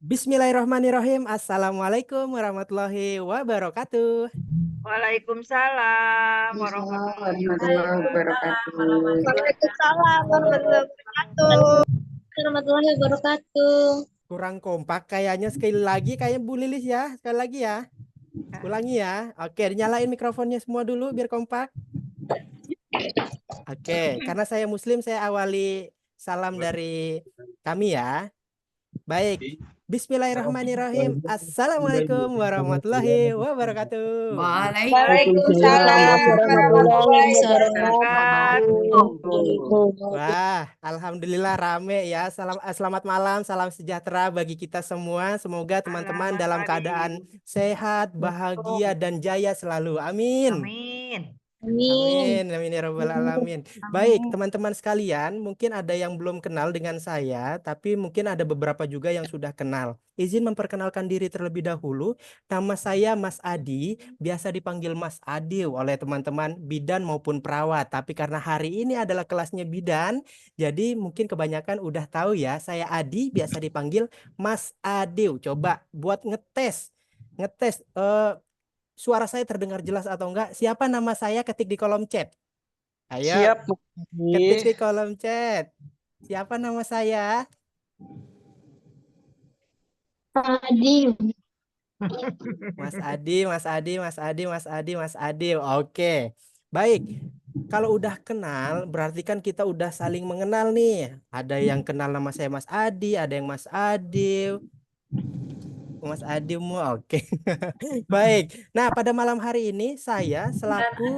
Bismillahirrahmanirrahim. Assalamualaikum warahmatullahi wabarakatuh. Waalaikumsalam warahmatullahi Warahmatullahi wabarakatuh. wabarakatuh. Waalaikumsalam warahmatullahi wabarakatuh. Warahmatullahi wabarakatuh. Kurang kompak kayaknya, sekali lagi kayaknya Bu Lilis ya. Sekali lagi ya. Ulangi ya. Oke, dinyalain mikrofonnya semua dulu biar kompak. Oke, karena saya Muslim, saya awali salam dari kami ya. Baik. Bismillahirrahmanirrahim. Assalamualaikum warahmatullahi wabarakatuh. Waalaikumsalam warahmatullahi Wabarakatuh. wabarakatuh. Wah, alhamdulillah rame ya. Selamat malam, salam sejahtera bagi kita semua. Semoga Malam teman-teman Mas dalam Adi. keadaan sehat, bahagia, dan jaya selalu. Amin. Amin. Amin. Amin, amin ya rabbal alamin. Baik, teman-teman sekalian, mungkin ada yang belum kenal dengan saya, tapi mungkin ada beberapa juga yang sudah kenal. Izin memperkenalkan diri terlebih dahulu. Nama saya Mas Adi, biasa dipanggil Mas Adi oleh teman-teman bidan maupun perawat. Tapi karena hari ini adalah kelasnya bidan, jadi mungkin kebanyakan udah tahu ya, saya Adi biasa dipanggil Mas Adi. Coba buat ngetes. Ngetes suara saya terdengar jelas atau enggak? Siapa nama saya, ketik di kolom chat. Ayo, Siap, ketik Adi. di kolom chat. Siapa nama saya? Adi. Mas Adi, Mas Adi, Mas Adi, Mas Adi, Mas Adi. Oke. Baik. Kalau udah kenal, berarti kan kita udah saling mengenal nih. Ada yang kenal nama saya Mas Adi, ada yang Mas Adi, Mas Adimu. Oke. Baik. Nah, pada malam hari ini saya selaku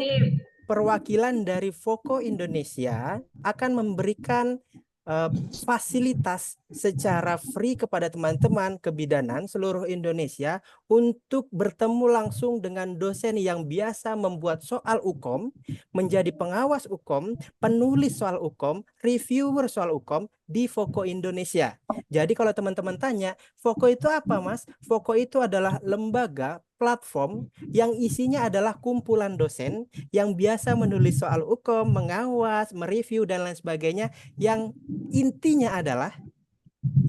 perwakilan dari Voko Indonesia akan memberikan eh, fasilitas secara free kepada teman-teman kebidanan seluruh Indonesia untuk bertemu langsung dengan dosen yang biasa membuat soal UKOM, menjadi pengawas UKOM, penulis soal UKOM, reviewer soal UKOM di Voko Indonesia. Jadi kalau teman-teman tanya, Voko itu apa, Mas? Voko itu adalah lembaga platform yang isinya adalah kumpulan dosen yang biasa menulis soal UKOM, mengawas, mereview, dan lain sebagainya. Yang intinya adalah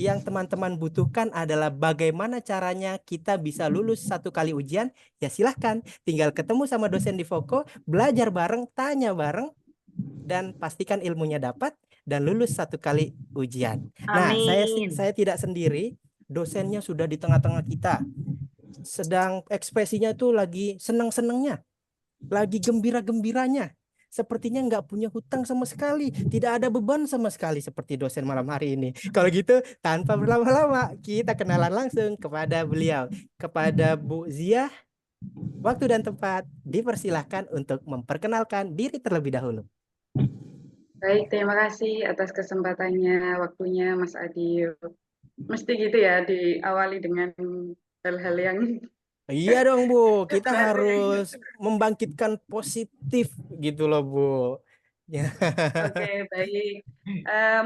yang teman-teman butuhkan adalah bagaimana caranya kita bisa lulus satu kali ujian. Ya silahkan, tinggal ketemu sama dosen di Voko, belajar bareng, tanya bareng, dan pastikan ilmunya dapat dan lulus satu kali ujian. Nah, Amin. saya tidak sendiri, dosennya sudah di tengah-tengah kita. Sedang ekspresinya tuh lagi senang-senangnya, lagi gembira-gembiranya. Sepertinya nggak punya hutang sama sekali, tidak ada beban sama sekali seperti dosen malam hari ini. Kalau gitu, tanpa berlama-lama, kita kenalan langsung kepada beliau. Kepada Bu Zia, waktu dan tempat dipersilahkan untuk memperkenalkan diri terlebih dahulu. Baik, terima kasih atas kesempatannya, waktunya Mas Adi. Mesti gitu ya, diawali dengan hal-hal yang Iya dong Bu, kita baru yang harus membangkitkan positif gitu loh Bu. Ya. oke, baik.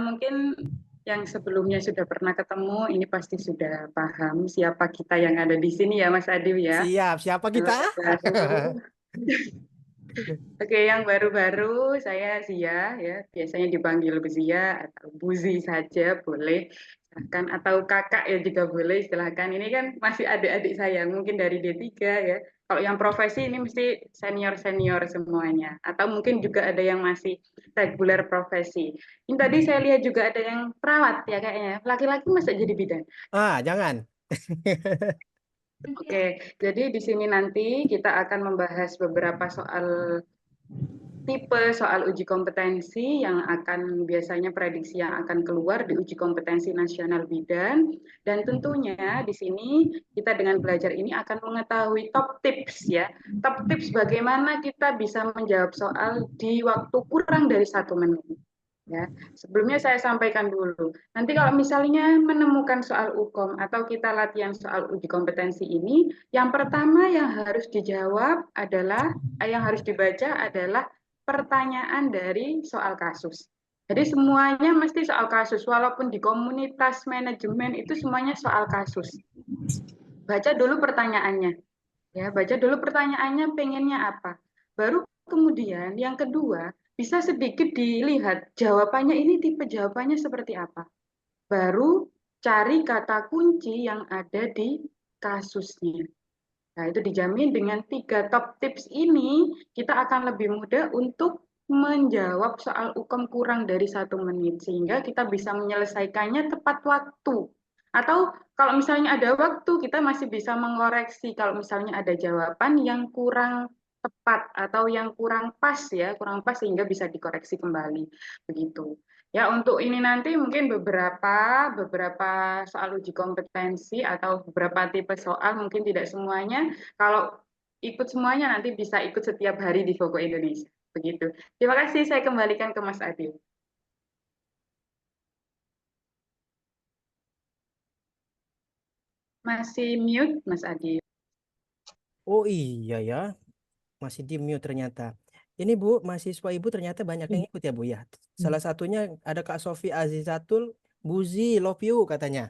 Mungkin yang sebelumnya sudah pernah ketemu, ini pasti sudah paham siapa kita yang ada di sini ya, Mas Adi ya. Siap, siapa Kalau kita? yang baru, oke, yang baru-baru saya Zia ya, biasanya dipanggil Zia atau Buzi saja boleh. Silahkan atau kakak ya juga boleh silahkan. Ini kan masih adik-adik saya, mungkin dari D3 ya. Kalau yang profesi ini mesti senior-senior semuanya. Atau mungkin juga ada yang masih reguler profesi. Ini tadi saya lihat juga ada yang perawat ya kayaknya. Laki-laki masa jadi bidan? Ah, jangan. Oke, jadi di sini nanti kita akan membahas beberapa tipe soal uji kompetensi yang akan biasanya prediksi yang akan keluar di uji kompetensi nasional bidan, dan tentunya di sini kita dengan belajar ini akan mengetahui top tips ya, top tips bagaimana kita bisa menjawab soal di waktu kurang dari 1 menit. Ya, sebelumnya saya sampaikan dulu. Nanti kalau misalnya menemukan soal UKOM atau kita latihan soal uji kompetensi ini, yang pertama yang harus dijawab adalah, yang harus dibaca adalah pertanyaan dari soal kasus. Jadi semuanya mesti soal kasus, walaupun di komunitas manajemen itu semuanya soal kasus. Baca dulu pertanyaannya, ya, baca dulu pertanyaannya pengennya apa. Baru kemudian yang kedua, bisa sedikit dilihat jawabannya ini tipe jawabannya seperti apa. Baru cari kata kunci yang ada di kasusnya. Nah, itu dijamin dengan 3 top tips ini, kita akan lebih mudah untuk menjawab soal UKM kurang dari 1 menit, sehingga kita bisa menyelesaikannya tepat waktu. Atau kalau misalnya ada waktu, kita masih bisa mengoreksi kalau misalnya ada jawaban yang kurang tepat atau yang kurang pas ya, kurang pas sehingga bisa dikoreksi kembali. Begitu. Ya, untuk ini nanti mungkin beberapa soal uji kompetensi atau beberapa tipe soal, mungkin tidak semuanya. Kalau ikut semuanya nanti bisa ikut setiap hari di Voco Indonesia. Begitu. Terima kasih, saya kembalikan ke Mas Adil. Masih mute, Mas Adil. Oh iya ya, masih di mute ternyata. Ini Bu, mahasiswa Ibu ternyata banyak yang ikut ya Bu ya. Salah satunya ada Kak Sofi Azizatul, Buzi, love you katanya.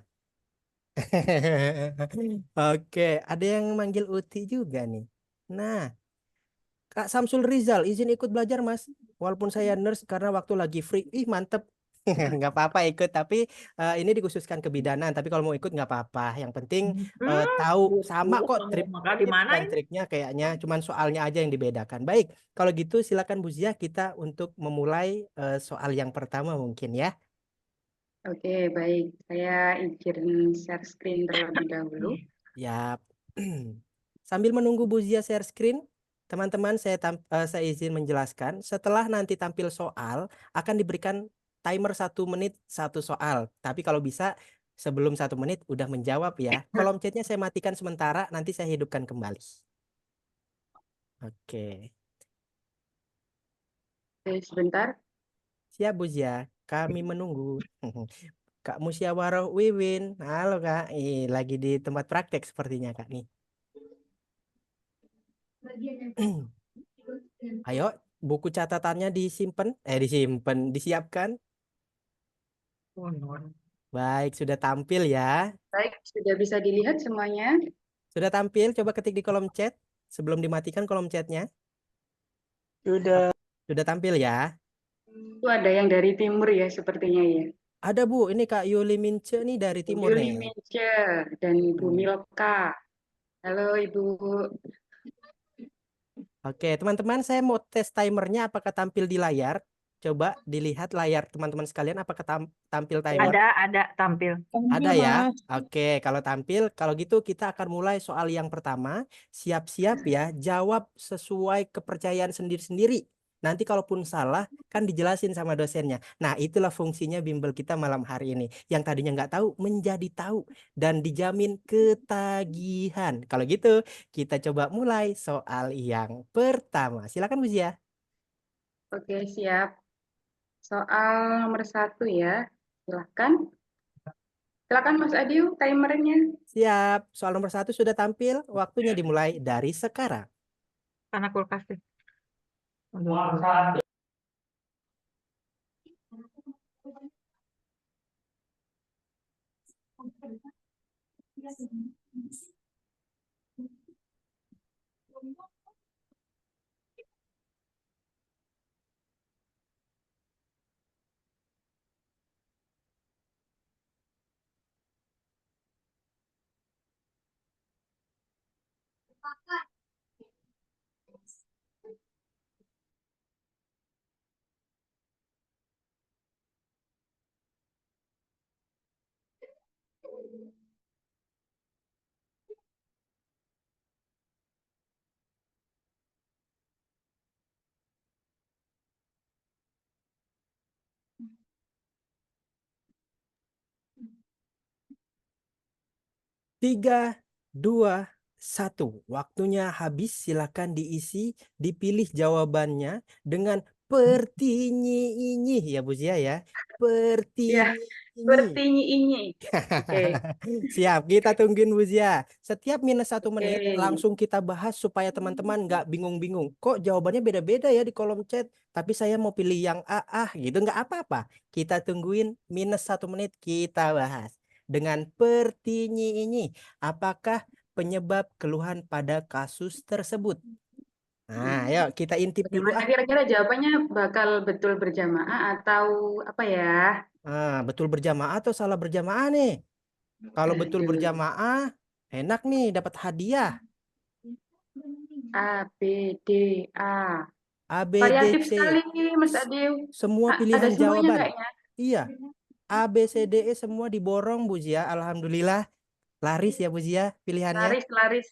Oke, ada yang manggil Uti juga nih. Nah, Kak Samsul Rizal, izin ikut belajar Mas. Walaupun saya nurse karena waktu lagi free. Ih, mantep. Nggak apa-apa ikut, tapi ini dikhususkan kebidanan. Tapi kalau mau ikut nggak apa-apa. Yang penting tahu sama kok Maka di tips mana dan ini? triknya kayaknya. Cuman soalnya aja yang dibedakan. Baik, kalau gitu silakan Bu Zia kita untuk memulai soal yang pertama mungkin ya. Oke, baik. Saya izin share screen terlebih dahulu. Ya. Sambil menunggu Bu Zia share screen, teman-teman saya izin menjelaskan. Setelah nanti tampil soal, akan diberikan timer 1 menit satu soal. Tapi kalau bisa sebelum 1 menit udah menjawab ya. Kolom chatnya saya matikan sementara, nanti saya hidupkan kembali. Oke. Oke, sebentar. Siap Bu Zia, kami menunggu. Kak Musyawarah Wiwin, halo Kak. Lagi di tempat praktek sepertinya Kak nih. Ayo, buku catatannya disiapkan. Baik, sudah tampil ya. Baik, sudah bisa dilihat semuanya. Sudah tampil, coba ketik di kolom chat sebelum dimatikan kolom chatnya. Sudah tampil ya. Itu ada yang dari timur ya, sepertinya ya. Ada Bu, ini Kak Yuli Mince nih dari timur Yuli nih. Mince dan Ibu Milka. Halo Ibu. Oke, teman-teman, saya mau tes timernya apakah tampil di layar. Coba dilihat layar teman-teman sekalian apakah tampil timer. Ada tampil. Ada ya. Oke, kalau tampil, kalau gitu kita akan mulai soal yang pertama. Siap-siap ya, jawab sesuai kepercayaan sendiri-sendiri. Nanti kalaupun salah, kan dijelasin sama dosennya. Nah, itulah fungsinya bimbel kita malam hari ini. Yang tadinya nggak tahu, menjadi tahu. Dan dijamin ketagihan. Kalau gitu, kita coba mulai soal yang pertama. Silakan Bu Zia. Oke, siap. Soal nomor 1 ya. Silakan. Silakan Mas Adiu, timernya. Siap. Soal nomor 1 sudah tampil. Waktunya dimulai dari sekarang. Karena kulkas deh. Tiga, dua, satu. Waktunya habis. Silakan diisi, dipilih jawabannya dengan pertinyi-inyi ya Bu Zia ya. Ya, Pertinyi-inyi. seperti ini. Oke. Siap, kita tungguin Bu Zia. Setiap minus 1 menit Oke. langsung kita bahas supaya teman-teman nggak bingung-bingung. Kok jawabannya beda-beda ya di kolom chat? Tapi saya mau pilih yang A gitu. Nggak apa-apa. Kita tungguin minus 1 menit kita bahas. Dengan pertinyi ini, apakah penyebab keluhan pada kasus tersebut? Nah, ayo kita intip dulu Bagaimana kira-kira jawabannya bakal betul berjamaah atau apa ya? Betul berjamaah atau salah berjamaah nih? Kalau betul Aduh. berjamaah, enak nih dapat hadiah. A, B, D, A. A, B, D, Variatif C. sekali Mas Adil. Semua Ada pilihan semuanya jawaban. kayaknya. Iya. A, B, C, D, E semua diborong Bu Zia. Alhamdulillah. Laris ya Bu Zia pilihannya. Laris. Nah, laris.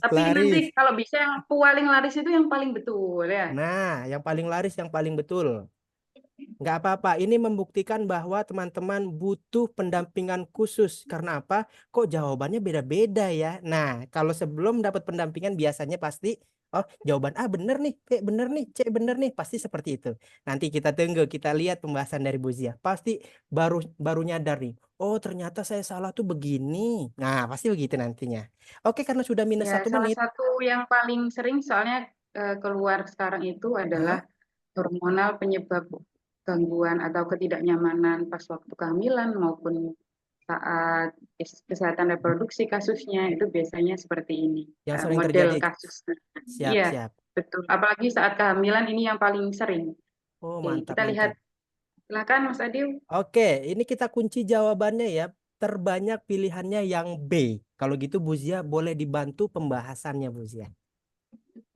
Tapi nanti Laris. kalau bisa yang paling laris itu yang paling betul ya. Nah, yang paling laris yang paling betul. Nggak apa-apa. Ini membuktikan bahwa teman-teman butuh pendampingan khusus. Karena apa? Kok jawabannya beda-beda ya? Nah, kalau sebelum dapat pendampingan biasanya pasti, oh jawaban A bener nih, B bener nih, C bener nih. Pasti seperti itu. Nanti kita tunggu, kita lihat pembahasan dari Bu Zia. Pasti baru baru nyadar nih. Oh ternyata saya salah tuh begini. Nah, pasti begitu nantinya. Oke, karena sudah minus Ya, 1 salah menit. satu yang paling sering soalnya keluar sekarang itu adalah hormonal penyebab gangguan atau ketidaknyamanan pas waktu kehamilan maupun saat kesehatan reproduksi kasusnya itu biasanya seperti ini. Yang sering Model terjadi. kasusnya. Siap, Iya, siap. betul. Apalagi saat kehamilan ini yang paling sering. Oh, Oke, mantap, kita lihat. mantap. Silakan Mas Adil. Oke, ini kita kunci jawabannya ya. Terbanyak pilihannya yang B. Kalau gitu Bu Zia boleh dibantu pembahasannya Bu Zia.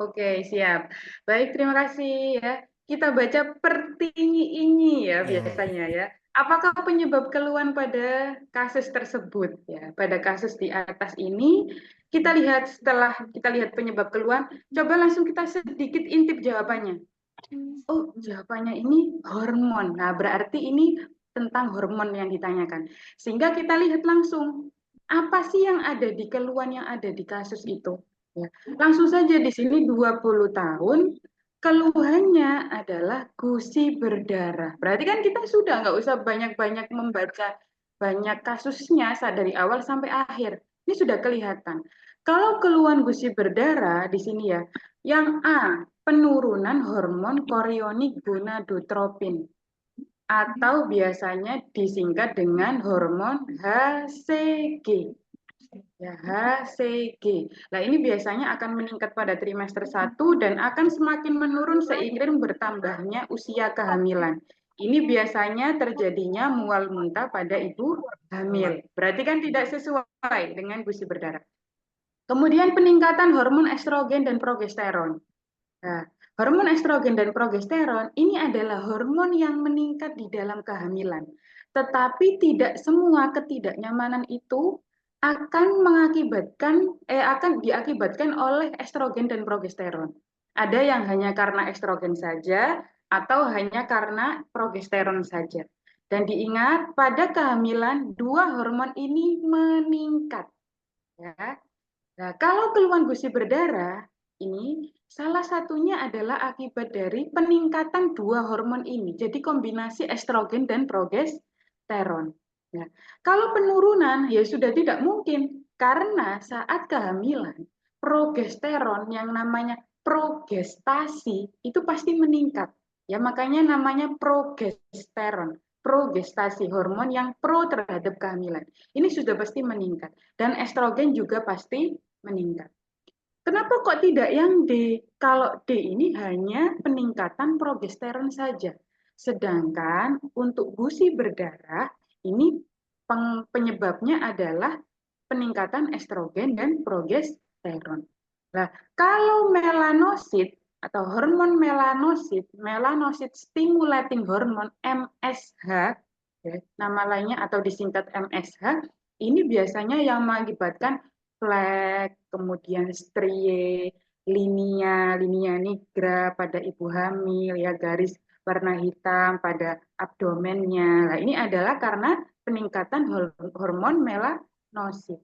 Oke, siap. Baik, terima kasih ya. Kita baca per ini ya Ya. biasanya ya. Apakah penyebab keluhan pada kasus tersebut ya? Pada kasus di atas ini kita lihat setelah kita lihat penyebab keluhan, coba langsung kita sedikit intip jawabannya. Oh, jawabannya ini hormon. Nah, berarti ini tentang hormon yang ditanyakan. Sehingga kita lihat langsung apa sih yang ada di keluhan yang ada di kasus itu. Ya. Langsung saja di sini 20 tahun, keluhannya adalah gusi berdarah. Berarti kan kita sudah nggak usah banyak-banyak membaca banyak kasusnya dari awal sampai akhir. Ini sudah kelihatan. Kalau keluhan gusi berdarah di sini ya, yang A, penurunan hormon korionik gonadotropin atau biasanya disingkat dengan hormon HCG. Ya, HCG. Nah, ini biasanya akan meningkat pada trimester 1 dan akan semakin menurun seiring bertambahnya usia kehamilan. Ini biasanya terjadinya mual muntah pada ibu hamil. Berarti kan tidak sesuai dengan gusi berdarah. Kemudian peningkatan hormon estrogen dan progesteron. Nah, hormon estrogen dan progesteron ini adalah hormon yang meningkat di dalam kehamilan. Tetapi tidak semua ketidaknyamanan itu akan diakibatkan oleh estrogen dan progesteron. Ada yang hanya karena estrogen saja atau hanya karena progesteron saja. Dan diingat pada kehamilan dua hormon ini meningkat. Ya. Nah, kalau keluhan gusi berdarah ini salah satunya adalah akibat dari peningkatan dua hormon ini. Jadi kombinasi estrogen dan progesteron. Nah, kalau penurunan ya sudah tidak mungkin karena saat kehamilan progesteron yang namanya progestasi itu pasti meningkat. Ya makanya namanya progesteron, progestasi hormon yang pro terhadap kehamilan. Ini sudah pasti meningkat dan estrogen juga pasti meningkat. Kenapa kok tidak yang D? Kalau D ini hanya peningkatan progesteron saja. Sedangkan untuk gusi berdarah ini penyebabnya adalah peningkatan estrogen dan progesteron. Nah, kalau melanosit atau hormon melanosit stimulating hormone MSH, ya, nama lainnya atau disingkat MSH, ini biasanya yang mengakibatkan flek, kemudian strie, linia nigra pada ibu hamil, ya garis warna hitam pada abdomennya. Nah, ini adalah karena peningkatan hormon melanosit.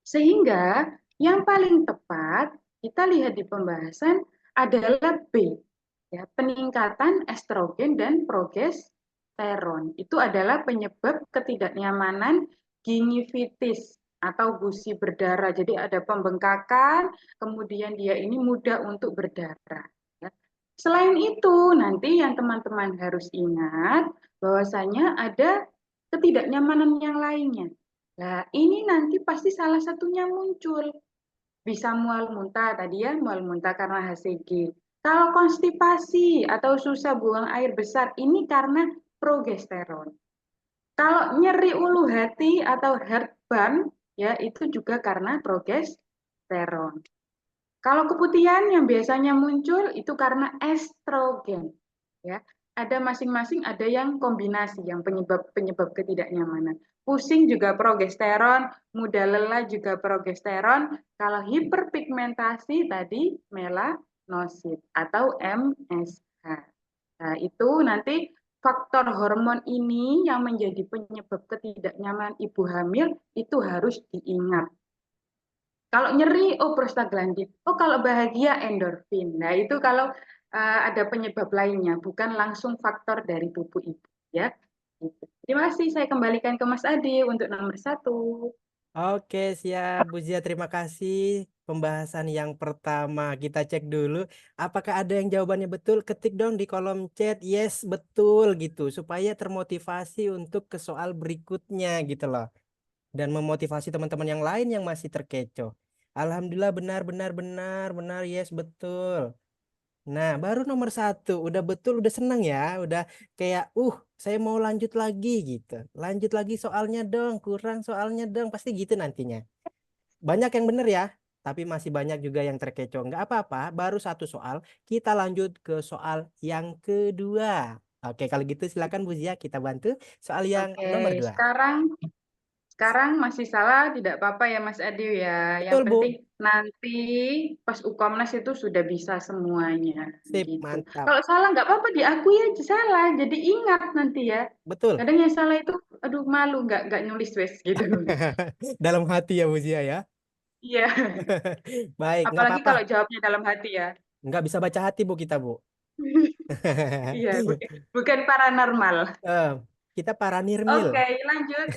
Sehingga yang paling tepat kita lihat di pembahasan adalah B, ya, peningkatan estrogen dan progesteron. Itu adalah penyebab ketidaknyamanan gingivitis atau gusi berdarah. Jadi ada pembengkakan, kemudian dia ini mudah untuk berdarah. Ya. Selain itu, nanti yang teman-teman harus ingat bahwasanya ada ketidaknyamanan yang lainnya. Nah, ini nanti pasti salah satunya muncul. Bisa mual muntah tadi ya, mual muntah karena HCG. Kalau konstipasi atau susah buang air besar, ini karena progesteron. Kalau nyeri ulu hati atau heartburn, ya itu juga karena progesteron. Kalau keputihan yang biasanya muncul itu karena estrogen, ya. Ada masing-masing, ada yang kombinasi, yang penyebab ketidaknyamanan. Pusing juga progesteron, mudah lelah juga progesteron. Kalau hiperpigmentasi tadi melanosit atau MSH. Nah, itu nanti faktor hormon ini yang menjadi penyebab ketidaknyamanan ibu hamil itu harus diingat. Kalau nyeri, oh prostaglandin. Oh kalau bahagia, endorfin. Nah itu kalau ada penyebab lainnya, bukan langsung faktor dari tubuh ibu. Ya. Gitu. Terima kasih, saya kembalikan ke Mas Adi untuk nomor 1. Oke, siap Bu Zia, terima kasih. Pembahasan yang pertama kita cek dulu apakah ada yang jawabannya betul. Ketik dong di kolom chat yes betul gitu supaya termotivasi untuk ke soal berikutnya gitu loh. Dan memotivasi teman-teman yang lain yang masih terkecoh. Alhamdulillah benar yes betul. Nah, baru nomor 1 udah betul, udah senang ya, udah kayak saya mau lanjut lagi gitu. Lanjut lagi soalnya dong, kurang soalnya dong, pasti gitu nantinya. Banyak yang bener ya, tapi masih banyak juga yang terkecoh. Nggak apa-apa, baru 1 soal, kita lanjut ke soal yang kedua. Oke, kalau gitu silakan Bu Zia, kita bantu soal yang nomor Oke, 2. sekarang masih salah, tidak apa-apa ya Mas Adi ya. Yang Betul Bu, penting nanti pas Ukomnas itu sudah bisa semuanya sip, gitu. mantap. Kalau salah nggak apa-apa, diakui aja salah. Jadi ingat nanti ya. Betul. Kadang yang salah itu, aduh malu nggak nulis wes gitu. Dalam hati ya Bu Zia ya. Iya, Baik, nggak apalagi apa-apa. kalau jawabnya dalam hati ya. Nggak bisa baca hati Bu kita Bu. Iya, bukan paranormal. Eh, kita para nirmil. Oke, lanjut.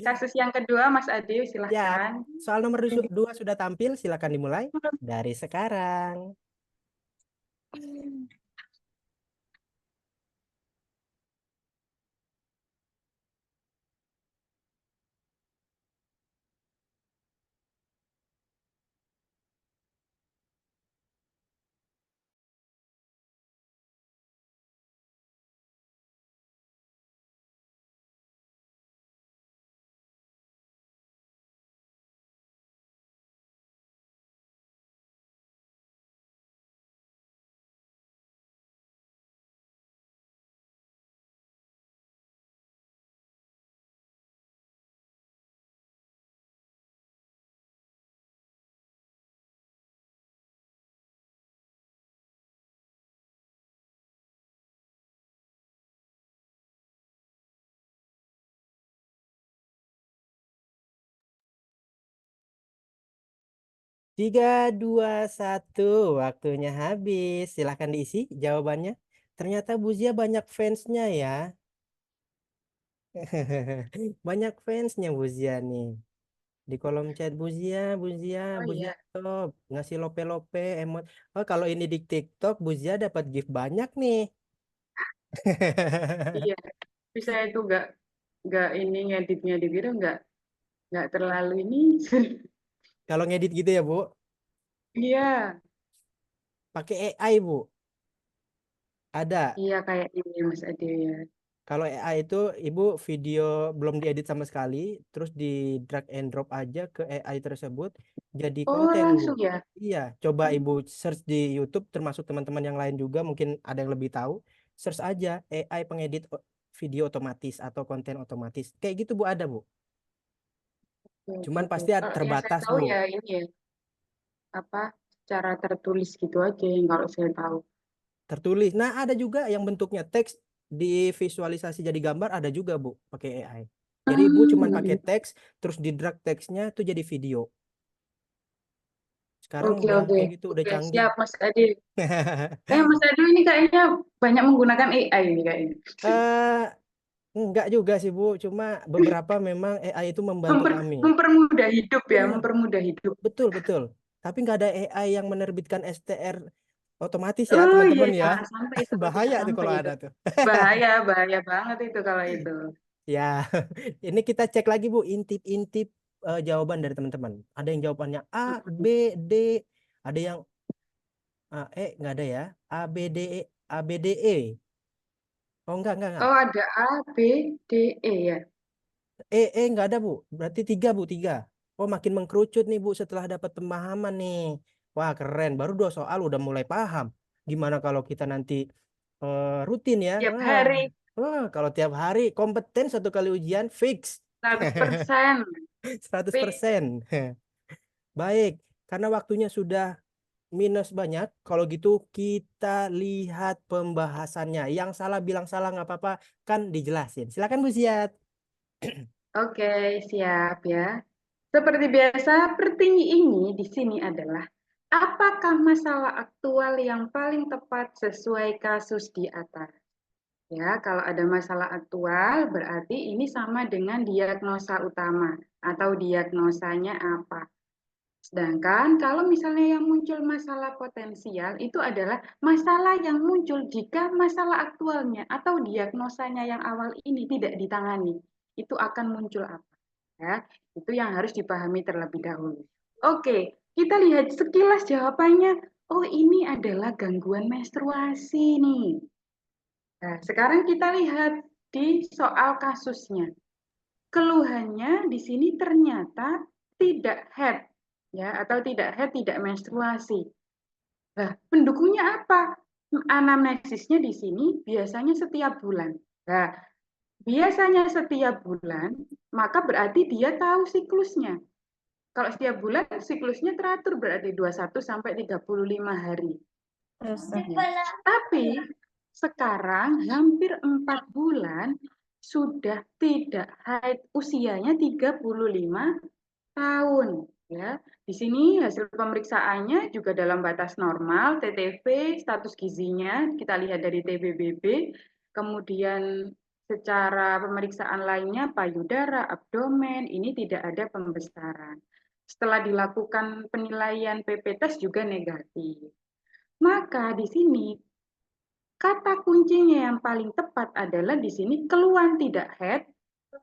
Kasus yang kedua, Mas Adi, Siap. silahkan. Soal nomor 2 sudah tampil, silakan dimulai dari sekarang. 3, 2, 1, waktunya habis. Silahkan diisi jawabannya. Ternyata Bu Zia banyak fansnya ya. Banyak fansnya Bu Zia nih. Di kolom chat Bu Zia Oh iya, top. Ngasih lope-lope emot. Oh, kalau ini di TikTok Bu Zia dapat gift banyak nih. iya. Bisa itu nggak ini ngeditnya gitu nggak terlalu ini. Kalau ngedit gitu ya Bu, Iya, pakai AI Bu. Ada. iya kayak ini Mas Adi ya. Kalau AI itu Ibu video belum diedit sama sekali, terus di drag and drop aja ke AI tersebut jadi Oh konten Bu. langsung ya. Iya, coba Ibu search di YouTube termasuk teman-teman yang lain juga mungkin ada yang lebih tahu. Search aja AI pengedit video otomatis atau konten otomatis. Kayak gitu Bu ada Bu. Oke, oke, Cuman oke. pasti Yang saya terbatas tahu Bu. ya ini ya apa cara tertulis gitu aja yang kalau saya tahu. Tertulis. Nah, ada juga yang bentuknya teks di visualisasi jadi gambar ada juga Bu pakai AI. Jadi Ibu cuman pakai Hmm. teks terus di drag teksnya tuh jadi video. Sekarang Oke, udah oke, kayak gitu, udah oke, canggih. siap Mas Adi. Mas Adi ini kayaknya banyak menggunakan AI ini kayaknya. eh enggak juga sih Bu, cuma beberapa memang AI itu membantu kami. Mempermudah hidup ya, Iya, mempermudah hidup. betul betul. Tapi nggak ada AI yang menerbitkan STR otomatis ya Oh iya, teman-teman ya. jangan sampai itu, Bahaya jangan tuh sampai kalau itu. ada tuh. Bahaya, bahaya banget itu kalau itu. Ya, ini kita cek lagi Bu, intip-intip jawaban dari teman-teman. Ada yang jawabannya A, B, D, ada yang nggak ada ya. A, B, D, E, A, B, D, E. Oh, enggak. Oh, ada A, B, D, E ya. Enggak ada, Bu. Berarti 3, Bu, 3. Oh, makin mengkerucut nih, Bu, setelah dapat pemahaman nih. Wah, keren. Baru 2 soal udah mulai paham. Gimana kalau kita nanti rutin ya? Tiap Wah, hari kalau tiap hari kompeten 1 kali ujian fix 100%. 100%. Baik, karena waktunya sudah minus banyak. Kalau gitu kita lihat pembahasannya. Yang salah bilang salah nggak apa-apa, kan dijelasin. Silakan Bu Ziat. Oke, siap ya. Seperti biasa, pertinggi ini di sini adalah apakah masalah aktual yang paling tepat sesuai kasus di atas? Ya, kalau ada masalah aktual berarti ini sama dengan diagnosa utama atau diagnosanya apa. Sedangkan kalau misalnya yang muncul masalah potensial itu adalah masalah yang muncul jika masalah aktualnya atau diagnosanya yang awal ini tidak ditangani. Itu akan muncul apa? Ya, itu yang harus dipahami terlebih dahulu. Oke, kita lihat sekilas jawabannya. Oh, ini adalah gangguan menstruasi nih. Nah, sekarang kita lihat di soal kasusnya. Keluhannya di sini ternyata tidak head, ya, atau tidak head, tidak menstruasi. Nah, pendukungnya apa? Anamnesisnya di sini biasanya setiap bulan. Nah, biasanya setiap bulan, maka berarti dia tahu siklusnya. Kalau setiap bulan siklusnya teratur berarti 21 sampai 35 hari. Tapi sekarang hampir 4 bulan sudah tidak haid, usianya 35 tahun. Ya, di sini hasil pemeriksaannya juga dalam batas normal, TTV, status gizinya kita lihat dari TBBB, kemudian secara pemeriksaan lainnya payudara, abdomen, ini tidak ada pembesaran. Setelah dilakukan penilaian PP test juga negatif. Maka di sini kata kuncinya yang paling tepat adalah di sini keluhan tidak haid,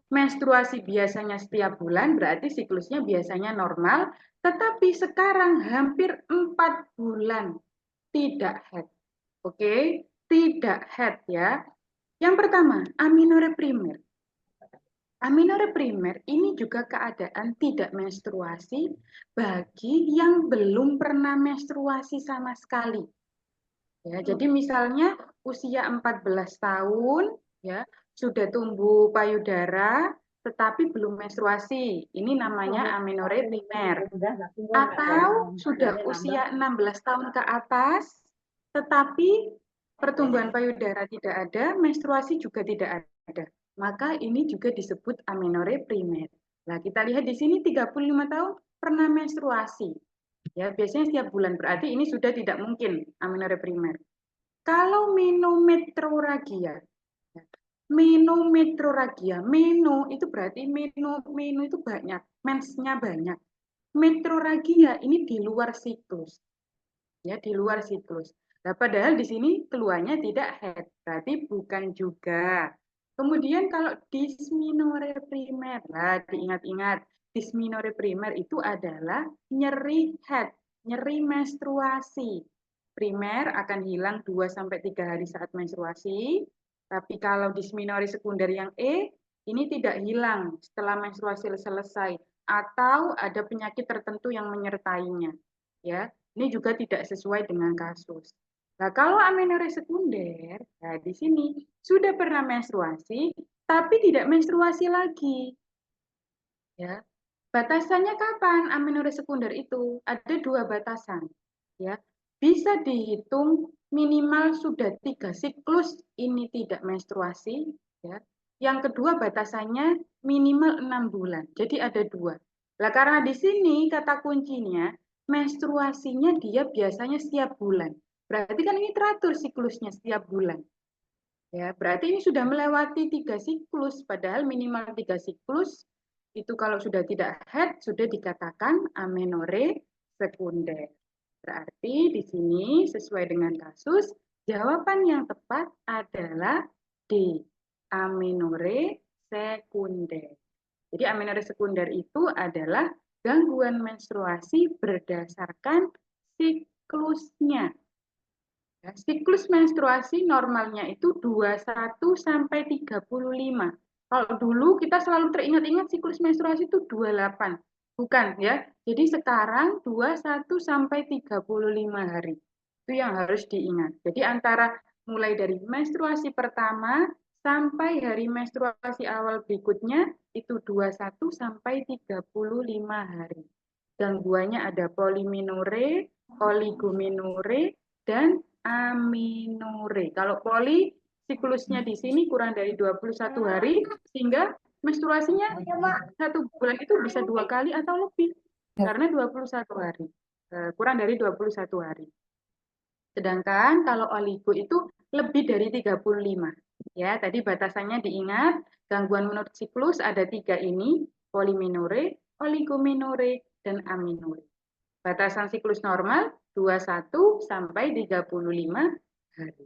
menstruasi biasanya setiap bulan, berarti siklusnya biasanya normal, tetapi sekarang hampir 4 bulan tidak haid. Oke, tidak haid ya. Yang pertama, amenorrhea primer. Amenorrhea primer ini juga keadaan tidak menstruasi bagi yang belum pernah menstruasi sama sekali. Ya, jadi misalnya usia 14 tahun ya, sudah tumbuh payudara tetapi belum menstruasi. Ini namanya amenorrhea primer. Atau sudah usia 16 tahun ke atas tetapi pertumbuhan payudara tidak ada, menstruasi juga tidak ada. Maka ini juga disebut amenorrhea primer. Nah, kita lihat di sini 35 tahun pernah menstruasi. Ya, biasanya setiap bulan, berarti ini sudah tidak mungkin amenorrhea primer. Kalau menometroragia, meno itu berarti meno itu banyak, mensnya banyak. Metroragia ini di luar siklus, ya di luar siklus. Nah, padahal di sini keluarnya tidak head, berarti bukan juga. Kemudian kalau dysmenorrhea primer, nah diingat-ingat, dysmenorrhea primer itu adalah nyeri head, nyeri menstruasi. Primer akan hilang 2-3 hari saat menstruasi, tapi kalau dysmenorrhea sekunder yang E, ini tidak hilang setelah menstruasi selesai, atau ada penyakit tertentu yang menyertainya. Ya, ini juga tidak sesuai dengan kasus. Nah, kalau amenorrhea sekunder, nah di sini sudah pernah menstruasi, tapi tidak menstruasi lagi. Ya, batasannya kapan amenorrhea sekunder itu? Ada 2 batasan. Ya, bisa dihitung minimal sudah 3 siklus ini tidak menstruasi. Ya. Yang kedua batasannya minimal 6 bulan. Jadi ada 2. Nah, karena di sini kata kuncinya menstruasinya dia biasanya setiap bulan. Berarti kan ini teratur siklusnya setiap bulan. Ya, berarti ini sudah melewati 3 siklus, padahal minimal 3 siklus itu kalau sudah tidak haid sudah dikatakan amenorrhea sekunder. Berarti di sini sesuai dengan kasus, jawaban yang tepat adalah D, amenorrhea sekunder. Jadi amenorrhea sekunder itu adalah gangguan menstruasi berdasarkan siklusnya. Siklus menstruasi normalnya itu 21 sampai 35. Kalau dulu kita selalu teringat-ingat siklus menstruasi itu 28. Bukan ya. Jadi sekarang 21 sampai 35 hari. Itu yang harus diingat. Jadi antara mulai dari menstruasi pertama sampai hari menstruasi awal berikutnya itu 21 sampai 35 hari. Gangguannya ada poliminure, oligominure, dan aminure. Kalau poli, siklusnya di sini kurang dari 21 hari, sehingga menstruasinya 1 bulan itu bisa 2 kali atau lebih, karena 21 hari. Kurang dari 21 hari. Sedangkan kalau oligo itu lebih dari 35. Ya, tadi batasannya diingat, gangguan menurut siklus ada 3 ini, poliminure, oligominure, dan aminure. Batasan siklus normal 21 sampai 35 hari.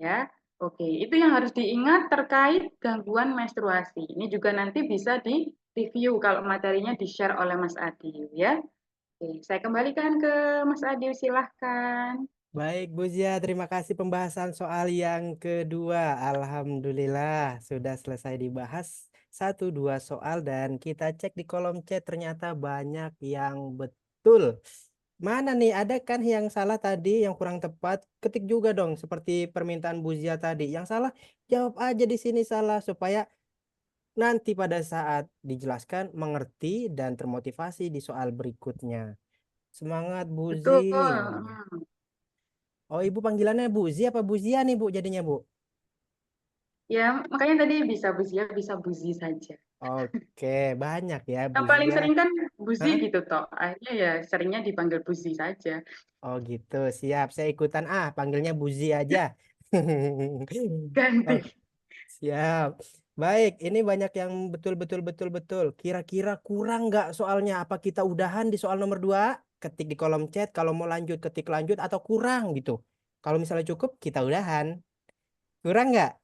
Ya. Oke, itu yang harus diingat terkait gangguan menstruasi. Ini juga nanti bisa di-review kalau materinya di-share oleh Mas Adi ya. Oke, saya kembalikan ke Mas Adi, silahkan. Baik, Bu Zia, terima kasih pembahasan soal yang kedua. Alhamdulillah, sudah selesai dibahas 1-2 soal dan kita cek di kolom chat ternyata banyak yang betul. Mana nih, ada kan yang salah tadi, yang kurang tepat? Ketik juga dong, seperti permintaan Bu Zia tadi. Yang salah, jawab aja di sini salah, supaya nanti pada saat dijelaskan, mengerti dan termotivasi di soal berikutnya. Semangat, Bu Betul. Zi. Oh, Ibu panggilannya Bu Zi apa Bu Zia nih, Bu, jadinya, Bu? Ya, makanya tadi bisa Buzia, bisa Buzi saja. Oke, banyak ya Bu Yang paling Zia. sering kan Buzi Hah? gitu toh. Akhirnya ya seringnya dipanggil Buzi saja. Oh gitu, siap. Saya ikutan. Panggilnya Bu Zi aja. Ganti. Oh, siap. Baik, ini banyak yang betul-betul betul-betul. Kira-kira kurang nggak soalnya? Apa kita udahan di soal nomor 2? Ketik di kolom chat. Kalau mau lanjut, ketik lanjut atau kurang gitu. Kalau misalnya cukup, kita udahan. Kurang nggak?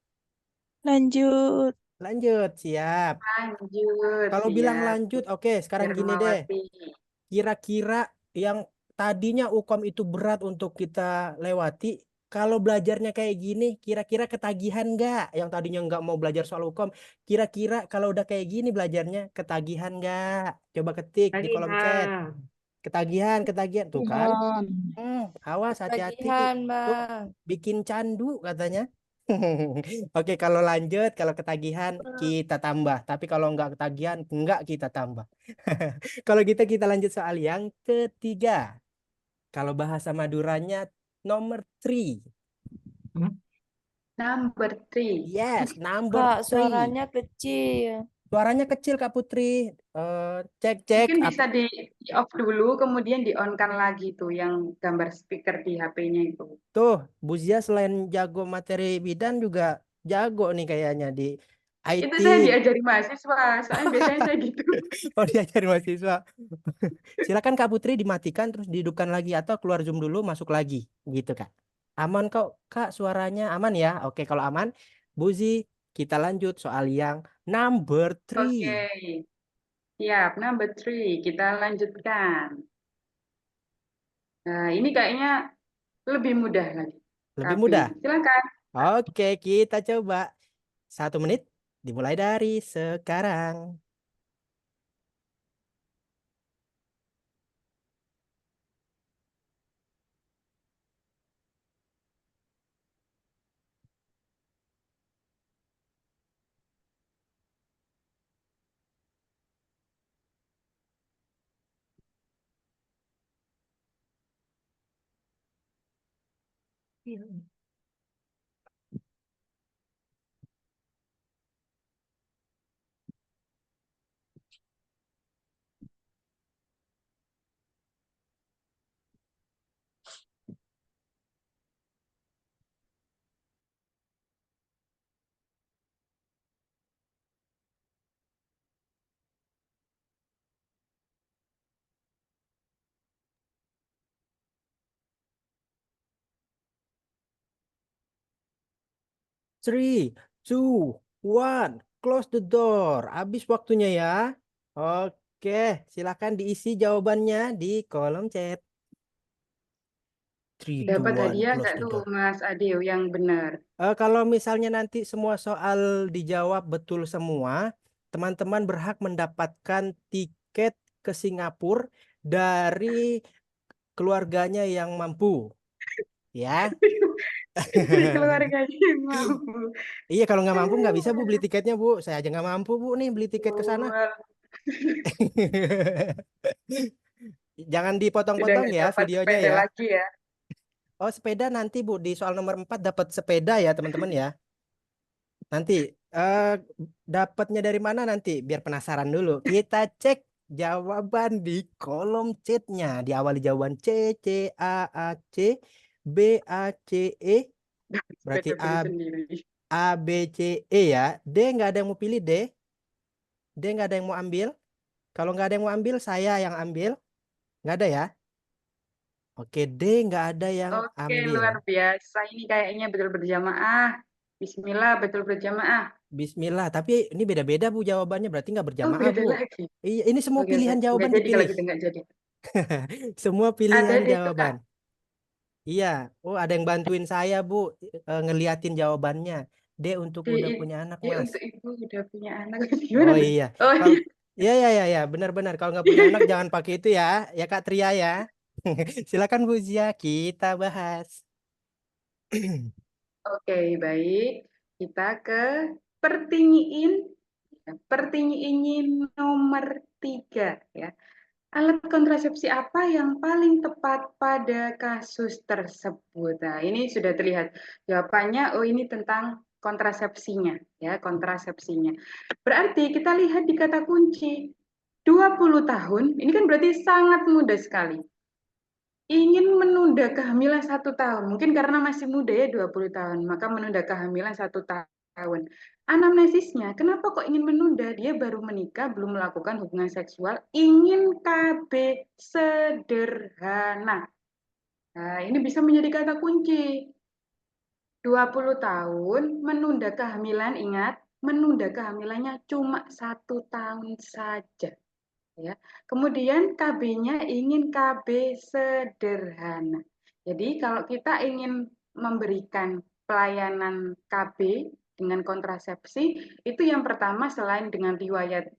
Lanjut. Lanjut, siap. Lanjut, Kalau bilang siap. lanjut, oke. Sekarang gini deh. Hermawati. Kira-kira yang tadinya UKOM itu berat untuk kita lewati, kalau belajarnya kayak gini, kira-kira ketagihan nggak? Yang tadinya nggak mau belajar soal UKOM, kira-kira kalau udah kayak gini belajarnya, ketagihan nggak? Coba ketik di kolom chat. Ketagihan, ketagihan. Tuh kan. Awas, hati-hati. Tagihan, Tuh, Bang. bikin candu katanya. Oke, kalau lanjut, kalau ketagihan, kita tambah. Tapi kalau nggak ketagihan, nggak kita tambah. Kalau gitu kita lanjut soal yang ketiga. Kalau bahasa Maduranya nomor 3. Number 3. Yes, number Kak, 3. suaranya kecil. Suaranya kecil Kak Putri. Cek. Mungkin bisa di off dulu, kemudian di on kan lagi tuh yang gambar speaker di HP-nya itu. Tuh, Bu Zia selain jago materi bidan juga jago nih kayaknya di IT. Itu saya diajari mahasiswa, soalnya biasanya saya gitu. Oh, diajari mahasiswa. Silakan Kak Putri dimatikan terus dihidupkan lagi atau keluar Zoom dulu masuk lagi gitu Kak. Aman kok Kak, suaranya aman ya? Oke, kalau aman, Buzi, kita lanjut soal yang number 3. Oke, siap. Number 3, kita lanjutkan. Nah, ini kayaknya lebih mudah lagi. Lebih Tapi mudah. silakan. Oke, kita coba. 1 menit dimulai dari sekarang. Three, two, one, close the door. Habis waktunya ya. Oke, silakan diisi jawabannya di kolom chat. Dapat 3-2 hadiah plus nggak tuh sudah. Mas Adeo yang benar? Kalau misalnya nanti semua soal dijawab betul semua, teman-teman berhak mendapatkan tiket ke Singapura dari keluarganya yang mampu, ya. Dari keluarganya yang mampu. Iya, kalau nggak mampu nggak bisa Bu beli tiketnya Bu. Saya aja nggak mampu Bu nih beli tiket ke sana. Wah, Jangan sudah dipotong-potong nggak ya dapat videonya sepeda ya. lagi ya. Oh, sepeda nanti Bu di soal nomor 4 dapat sepeda ya teman-teman ya. Nanti dapatnya dari mana nanti? Biar penasaran dulu. Kita cek jawaban di kolom chatnya. Diawali jawaban C, C, A, C, B, A, C, E. Dapat Berarti sepeda beli sendiri. A, B, C, E ya. D nggak ada yang mau pilih D. D nggak ada yang mau ambil. Kalau nggak ada yang mau ambil, saya yang ambil. Nggak ada ya? Oke, D nggak ada yang Oke, ambil. luar biasa. Ini kayaknya betul berjamaah. Bismillah, betul berjamaah. Bismillah. Tapi ini beda-beda Bu jawabannya. Berarti nggak Oh, berjamaah beda Bu. lagi. Iya, ini semua Oke, pilihan nggak jawaban jadi kalau dipilih. gitu nggak jadi. Semua Ada pilihan deh itu, Kak. jawaban. Iya. Oh, ada yang bantuin saya, Bu, ngeliatin jawabannya. D untuk udah punya anak, Dia Mas. untuk ibu udah punya anak. Oh Gimana tuh? iya. Oh Kalau iya. iya iya iya ya, benar-benar. Kalau nggak punya anak jangan pakai itu ya. Ya Kak Tria ya. Silakan Bu Zia, kita bahas. Oke, baik. Kita ke pertinyiin. Pertinyiin nomor 3 ya. Alat kontrasepsi apa yang paling tepat pada kasus tersebut? Nah, ini sudah terlihat jawabannya. Oh, ini tentang kontrasepsinya, ya, kontrasepsinya. Berarti kita lihat di kata kunci 20 tahun, ini kan berarti sangat muda sekali. Ingin menunda kehamilan 1 tahun, mungkin karena masih muda ya 20 tahun, maka menunda kehamilan 1 tahun. Anamnesisnya, kenapa kok ingin menunda? Dia baru menikah, belum melakukan hubungan seksual, ingin KB sederhana. Nah, ini bisa menjadi kata kunci. 20 tahun, menunda kehamilan, ingat, menunda kehamilannya cuma 1 tahun saja. Ya. Kemudian KB-nya ingin KB sederhana. Jadi kalau kita ingin memberikan pelayanan KB dengan kontrasepsi, itu yang pertama selain dengan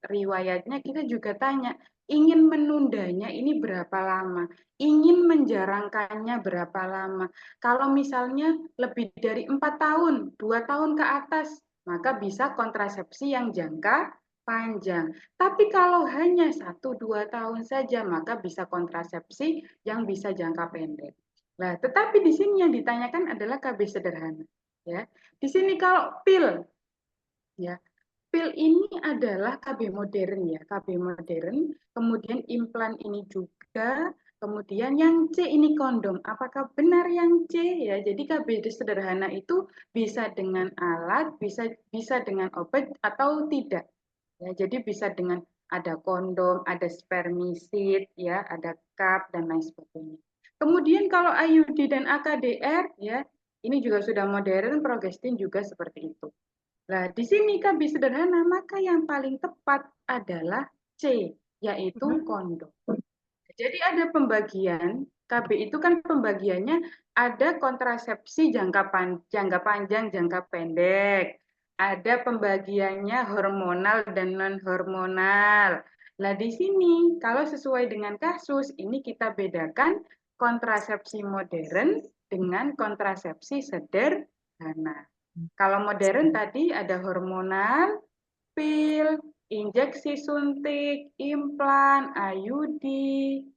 riwayatnya kita juga tanya, ingin menundanya ini berapa lama? Ingin menjarangkannya berapa lama? Kalau misalnya lebih dari 4 tahun, 2 tahun ke atas, maka bisa kontrasepsi yang jangka panjang. Tapi kalau hanya 1-2 tahun saja, maka bisa kontrasepsi yang bisa jangka pendek. Nah, tetapi di sini yang ditanyakan adalah KB sederhana. Ya, di sini kalau pil, ya, pil ini adalah KB modern ya, KB modern. Kemudian implan ini juga. Kemudian yang C ini kondom. Apakah benar yang C ya? Jadi KB sederhana itu bisa dengan alat, bisa dengan obat atau tidak. Ya, jadi bisa dengan ada kondom, ada spermisid, ya, ada cup dan lain sebagainya. Kemudian kalau IUD dan AKDR, ya, ini juga sudah modern, progestin juga seperti itu. Nah, di sini KB sederhana, maka yang paling tepat adalah C, yaitu kondom. Jadi ada pembagian, KB itu kan pembagiannya ada kontrasepsi jangka panjang, jangka pendek. Ada pembagiannya hormonal dan non-hormonal. Nah, di sini kalau sesuai dengan kasus, ini kita bedakan kontrasepsi modern dengan kontrasepsi sederhana. Kalau modern tadi ada hormonal, pil, injeksi suntik, implan, IUD,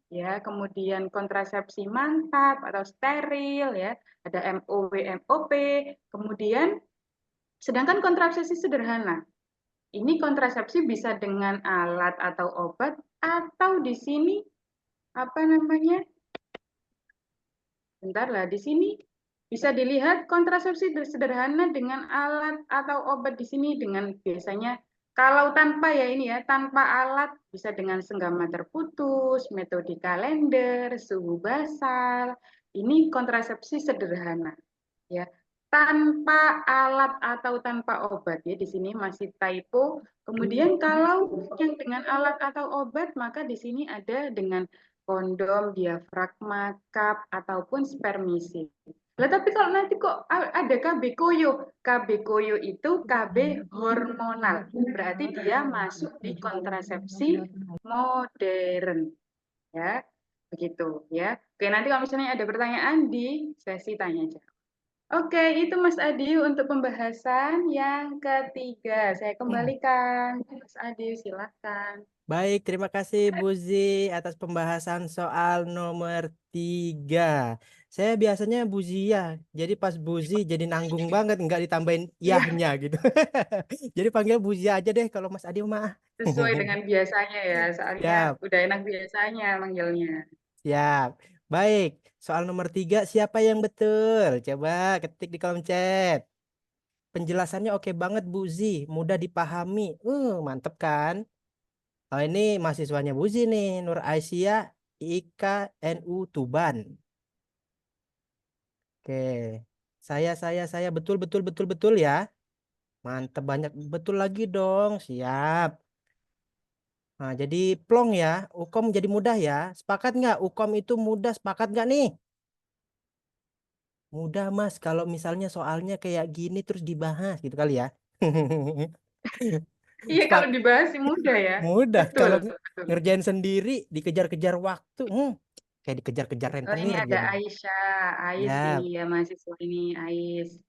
ya, kemudian kontrasepsi mantap atau steril, ya, ada MOW, MOP, kemudian sedangkan kontrasepsi sederhana, ini kontrasepsi bisa dengan alat atau obat atau di sini apa namanya? Bentar lah, di sini bisa dilihat kontrasepsi sederhana dengan alat atau obat di sini dengan biasanya kalau tanpa ya ini ya, tanpa alat bisa dengan senggama terputus, metode kalender, suhu basal. Ini kontrasepsi sederhana ya. Tanpa alat atau tanpa obat ya, di sini masih typo. Kemudian kalau yang dengan alat atau obat maka di sini ada dengan kondom, diafragma, cup, ataupun spermisi. Lah tapi kalau nanti kok ada KB koyo. KB koyo itu KB hormonal. Berarti dia masuk di kontrasepsi modern. Ya, begitu ya. Oke, nanti kalau misalnya ada pertanyaan di sesi tanya jawab. Oke, itu Mas Adi untuk pembahasan yang ketiga. Saya kembalikan. Mas Adi, silakan. Baik, terima kasih Bu Zi atas pembahasan soal nomor 3. Saya biasanya Bu Zia, jadi pas Bu Zi jadi nanggung banget, nggak ditambahin Iya, yahnya gitu. Jadi panggil Bu Zia aja deh kalau Mas Adi mah. sesuai dengan biasanya ya. Soalnya Siap, udah enak biasanya manggilnya. siap. Baik, soal nomor 3 siapa yang betul? Coba ketik di kolom chat. Penjelasannya oke banget Bu Zi, mudah dipahami. Mantep kan? Oh, ini mahasiswanya Bu Zi nih, Nur Aisyah IKNU Tuban. Oke. Saya betul betul betul betul ya. Mantep banyak betul lagi dong. Siap. Nah, jadi plong ya. Ukom jadi mudah ya. Sepakat nggak? Ukom itu mudah. Sepakat nggak nih? Mudah Mas. Kalau misalnya soalnya kayak gini terus dibahas gitu kali ya. Iya, kalau Sepak dibahas sih mudah ya. mudah. Betul, Kalau betul. ngerjain sendiri dikejar-kejar waktu. Kayak dikejar-kejar Oh, ini rentenir ada jadi. Aisyah. Ais ini Ya, ya, mahasiswa ini, Ais.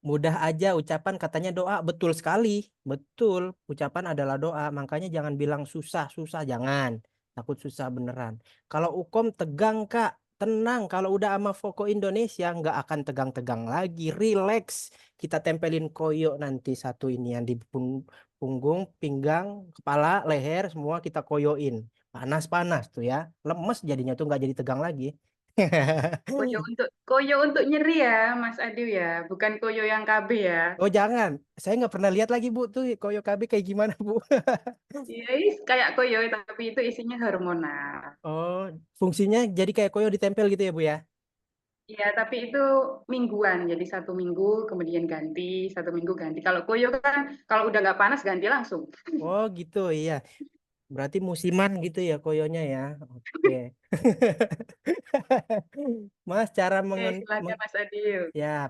mudah aja ucapan katanya doa. Betul sekali. Betul. Ucapan adalah doa. Makanya jangan bilang susah-susah. Jangan. Takut susah beneran. Kalau Ukom tegang Kak. Tenang. Kalau udah sama Voko Indonesia nggak akan tegang-tegang lagi. Relax. Kita tempelin koyo nanti satu ini yang di punggung, pinggang, kepala, leher. Semua kita koyoin. Panas-panas tuh ya. Lemes jadinya tuh nggak jadi tegang lagi. Koyo untuk nyeri ya, Mas Adi ya. Bukan koyo yang KB ya. Oh jangan, saya nggak pernah lihat lagi Bu tuh koyo KB kayak gimana Bu. Iya, kayak koyo tapi itu isinya hormonal. Oh, fungsinya jadi kayak koyo ditempel gitu ya Bu ya? Iya, tapi itu mingguan. Jadi 1 minggu kemudian ganti, 1 minggu ganti. Kalau koyo kan kalau udah nggak panas ganti langsung. Oh gitu iya. Berarti musiman gitu ya koyonya ya. Oke. Mas cara Oke, silakan Mas Adil. ya,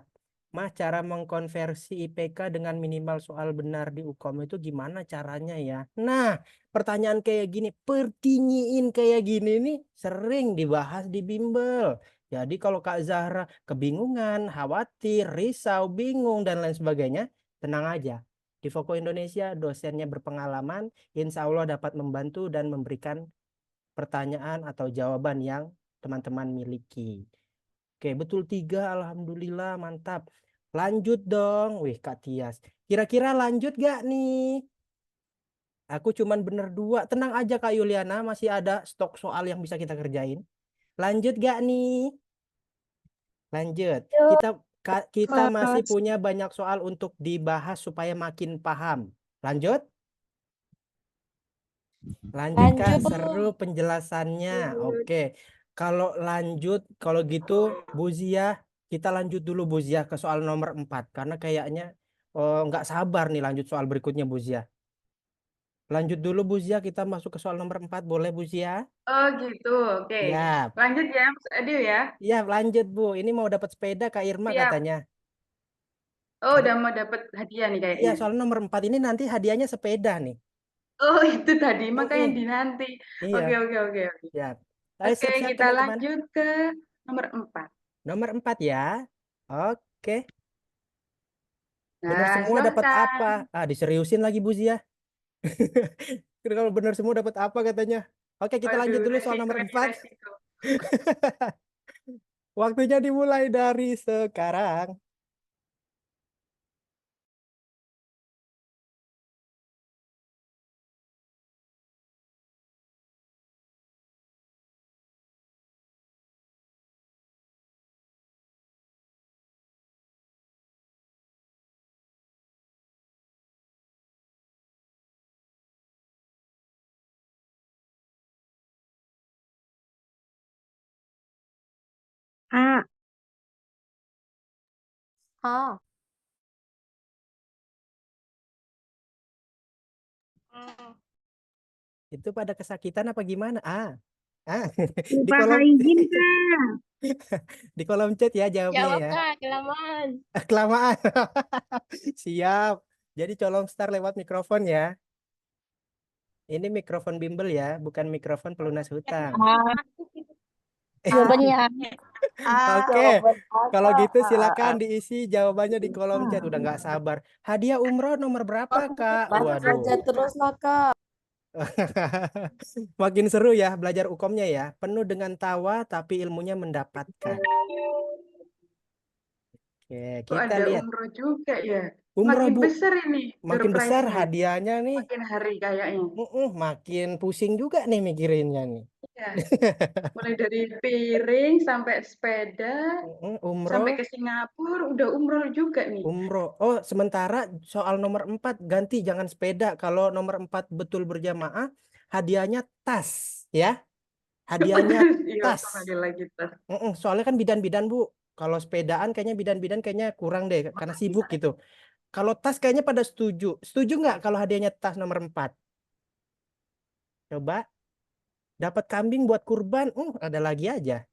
Mas cara mengkonversi IPK dengan minimal soal benar di UKOM itu gimana caranya ya? Nah, pertanyaan kayak gini, pertinyiin kayak gini nih sering dibahas di bimbel. Jadi kalau Kak Zahra kebingungan, khawatir, risau, bingung dan lain sebagainya, tenang aja. Di Voko Indonesia dosennya berpengalaman, insya Allah dapat membantu dan memberikan pertanyaan atau jawaban yang teman-teman miliki. Oke, betul 3. Alhamdulillah, mantap. Lanjut dong. Wih, Kak Tias. Kira-kira lanjut gak nih? Aku cuman bener 2. Tenang aja Kak Yuliana, masih ada stok soal yang bisa kita kerjain. Lanjut gak nih? Lanjut. Kita masih Mas. punya banyak soal untuk dibahas supaya makin paham. Lanjut? Lanjut Kak, Lanjut. seru penjelasannya. Oke. Kalau gitu Bu Zia, kita lanjut dulu Bu Zia ke soal nomor 4 karena kayaknya nggak sabar nih lanjut soal berikutnya Bu Zia. Lanjut dulu Bu Zia, kita masuk ke soal nomor 4 boleh Bu Zia? Oh gitu, oke. Ya, Lanjut ya Mas Adil ya. ya lanjut Bu. Ini mau dapat sepeda Kak Irma Siap. katanya. Oh, Ada, udah mau dapat hadiah nih iya kayaknya. soal nomor 4 ini nanti hadiahnya sepeda nih. Oh, itu tadi, makanya Mm-mm, dinanti. Oke, iya, oke, oke, oke. ya. Ayo Oke, siap-siap kita teman-teman. lanjut ke nomor 4. Nomor 4 ya. Oke. Benar Nah, semua dapat silahkan. apa? Diseriusin lagi Bu Zia. Kalau benar semua dapat apa katanya? Oke, kita lanjut Waduh, dulu soal resiko nomor ini 4. resiko. Waktunya dimulai dari sekarang. A. A. Itu pada kesakitan apa gimana? Ah, di Lupa kolom izin, Kak. di kolom chat ya jawabnya Jawab ya. Kak, kelamaan. Kelamaan. Siap. Jadi colong star lewat mikrofon ya. Ini mikrofon bimbel ya, bukan mikrofon pelunas hutang. Ah, jawabannya Oke, jawaban kalau apa? gitu silakan diisi jawabannya di kolom chat. Udah nggak sabar. Hadiah umroh nomor berapa, Kak? Baca Waduh. terus lah Kak. Makin seru ya belajar ukomnya ya. Penuh dengan tawa tapi ilmunya mendapatkan. Oke, Kok kita ada lihat. umroh juga ya? Umroh, Makin Bu. besar ini door Makin besar prize-nya. hadiahnya nih. Makin hari kayaknya. Makin pusing juga nih mikirinnya nih. Ya, mulai dari piring sampai sepeda, sampai Umroh, ke Singapura, udah umroh juga nih. umroh. Oh, sementara soal nomor 4 ganti jangan sepeda. Kalau nomor 4 betul berjamaah, hadiahnya tas ya. Hadiahnya Iya, tas. alhamdulillah kita. Soalnya kan bidan-bidan, Bu. Kalau sepedaan kayaknya bidan-bidan kayaknya kurang deh karena sibuk gitu. Kalau tas kayaknya pada setuju. Setuju nggak kalau hadiahnya tas nomor 4? Coba dapat kambing buat kurban. Ada lagi aja.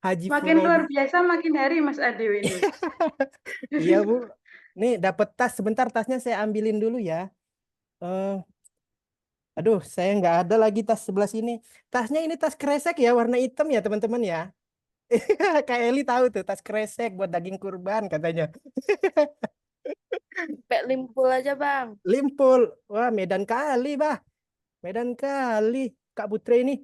Haji Makin luar Furodi. biasa makin hari Mas Adew ini. Iya, Bu. Nih dapat tas. Sebentar tasnya saya ambilin dulu ya. Eh, aduh, saya nggak ada lagi tas sebelah sini. Tasnya ini tas kresek ya, warna hitam ya teman-teman ya. Kak Eli tahu tuh tas kresek buat daging kurban katanya. Sampai limpul aja Bang. Limpul. Wah, Medan kali, bah. Medan kali. Kak Putri ini.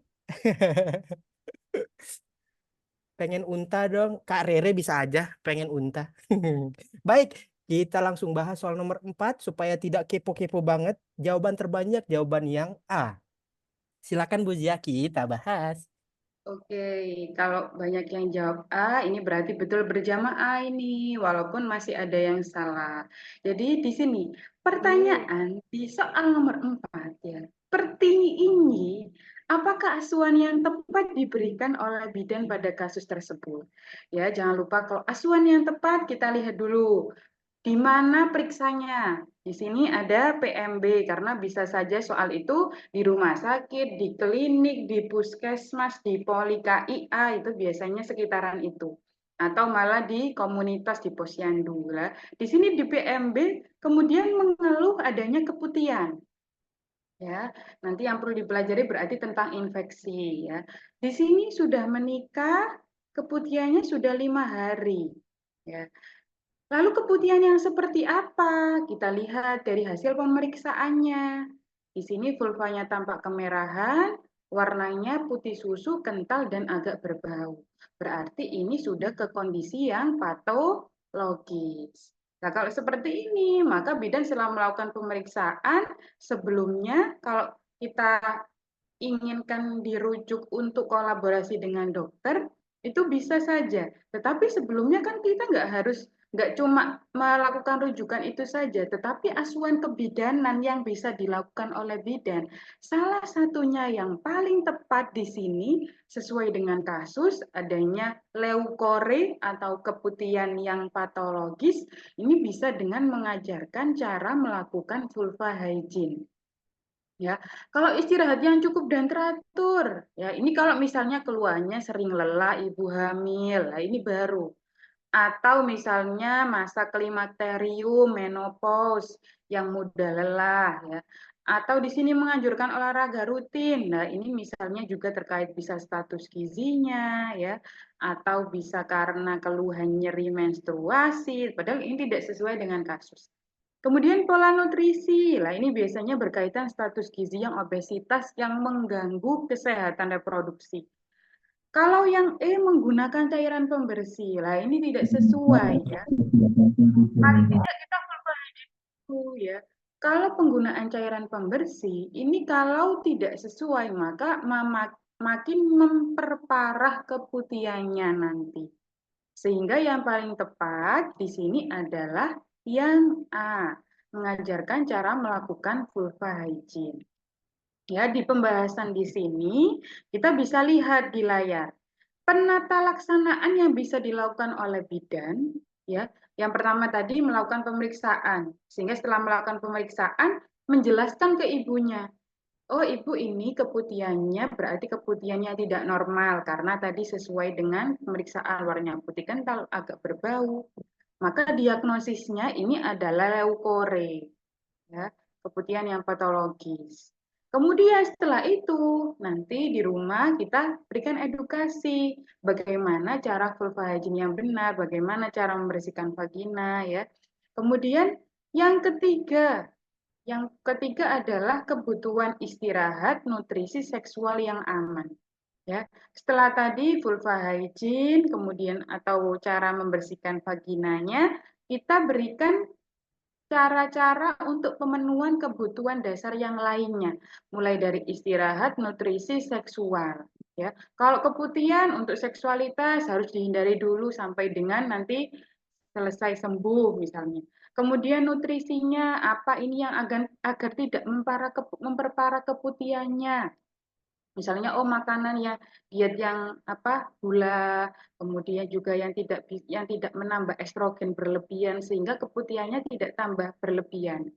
Pengen unta dong. Kak Rere bisa aja pengen unta. Baik, kita langsung bahas soal nomor 4 supaya tidak kepo-kepo banget. Jawaban terbanyak jawaban yang A. Silakan Bu Zia, kita bahas. Oke, kalau banyak yang jawab A, ini berarti betul berjamaah ini, walaupun masih ada yang salah. Jadi di sini pertanyaan di soal nomor 4 ya. Seperti ini, apakah asuhan yang tepat diberikan oleh bidan pada kasus tersebut? Ya, jangan lupa kalau asuhan yang tepat kita lihat dulu. Di mana periksanya? Di sini ada PMB karena bisa saja soal itu di rumah sakit, di klinik, di puskesmas, di poli KIA itu biasanya sekitaran itu. Atau malah di komunitas di posyandu. Di sini di PMB kemudian mengeluh adanya keputihan. Ya, nanti yang perlu dipelajari berarti tentang infeksi ya. Di sini sudah menikah, keputihannya sudah 5 hari. Ya. Lalu keputihan yang seperti apa? Kita lihat dari hasil pemeriksaannya. Di sini vulvanya tampak kemerahan, warnanya putih susu, kental, dan agak berbau. Berarti ini sudah ke kondisi yang patologis. Nah, kalau seperti ini, maka bidan setelah melakukan pemeriksaan, sebelumnya kalau kita inginkan dirujuk untuk kolaborasi dengan dokter, itu bisa saja. Tetapi sebelumnya kan kita nggak cuma melakukan rujukan itu saja, tetapi asuhan kebidanan yang bisa dilakukan oleh bidan. Salah satunya yang paling tepat di sini sesuai dengan kasus adanya leukore atau keputihan yang patologis, ini bisa dengan mengajarkan cara melakukan vulva hygiene. Ya, kalau istirahat yang cukup dan teratur, ya ini kalau misalnya keluarnya sering lelah ibu hamil, nah ini baru. Atau misalnya masa klimakterium, menopause yang mudah lelah, ya. Atau di sini menganjurkan olahraga rutin. Nah, ini misalnya juga terkait bisa status gizinya, ya, atau bisa karena keluhan nyeri menstruasi, padahal ini tidak sesuai dengan kasus. Kemudian pola nutrisi, lah ini biasanya berkaitan status gizi yang obesitas yang mengganggu kesehatan reproduksi. Kalau yang E menggunakan cairan pembersih, lah ini tidak sesuai ya. Paling tidak kita dulu ya. Kalau penggunaan cairan pembersih, ini kalau tidak sesuai maka makin memperparah keputihannya nanti. Sehingga yang paling tepat di sini adalah yang A, mengajarkan cara melakukan vulva hygiene. Ya, di pembahasan di sini kita bisa lihat di layar penata laksanaan yang bisa dilakukan oleh bidan, ya. Yang pertama tadi melakukan pemeriksaan, sehingga setelah melakukan pemeriksaan menjelaskan ke ibunya, oh ibu ini keputihannya berarti keputihannya tidak normal karena tadi sesuai dengan pemeriksaan warnanya putih kental agak berbau. Maka diagnosisnya ini adalah leukore, ya, keputihan yang patologis. Kemudian setelah itu nanti di rumah kita berikan edukasi bagaimana cara vulva hygiene yang benar, bagaimana cara membersihkan vagina ya. Kemudian yang ketiga adalah kebutuhan istirahat, nutrisi seksual yang aman. Ya, setelah tadi vulva hygiene, kemudian atau cara membersihkan vaginanya, kita berikan cara-cara untuk pemenuhan kebutuhan dasar yang lainnya, mulai dari istirahat, nutrisi, seksual. Ya, kalau keputihan untuk seksualitas harus dihindari dulu sampai dengan nanti selesai sembuh misalnya. Kemudian nutrisinya apa ini yang agar tidak memperparah keputihannya. Misalnya makanan yang diet yang gula, kemudian juga yang tidak menambah estrogen berlebihan sehingga keputihannya tidak tambah berlebihan.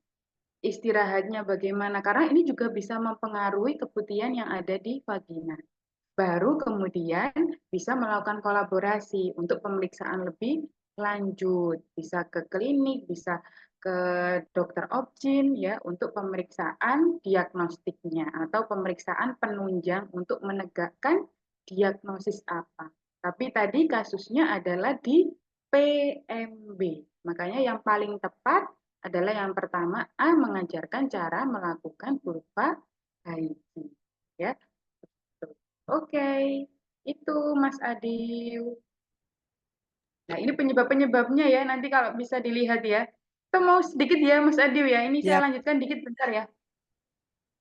Istirahatnya bagaimana? Karena ini juga bisa mempengaruhi keputihan yang ada di vagina. Baru kemudian bisa melakukan kolaborasi untuk pemeriksaan lebih lanjut. Bisa ke klinik, bisa ke dokter obgyn ya untuk pemeriksaan diagnostiknya atau pemeriksaan penunjang untuk menegakkan diagnosis apa. Tapi tadi kasusnya adalah di PMB. Makanya yang paling tepat adalah yang pertama mengajarkan cara melakukan vulva hygiene. Ya. Oke, itu Mas Adil. Nah, ini penyebab-penyebabnya ya, nanti kalau bisa dilihat ya. Kita mau sedikit ya Mas Adil ya, ini saya Siap. lanjutkan dikit bentar ya.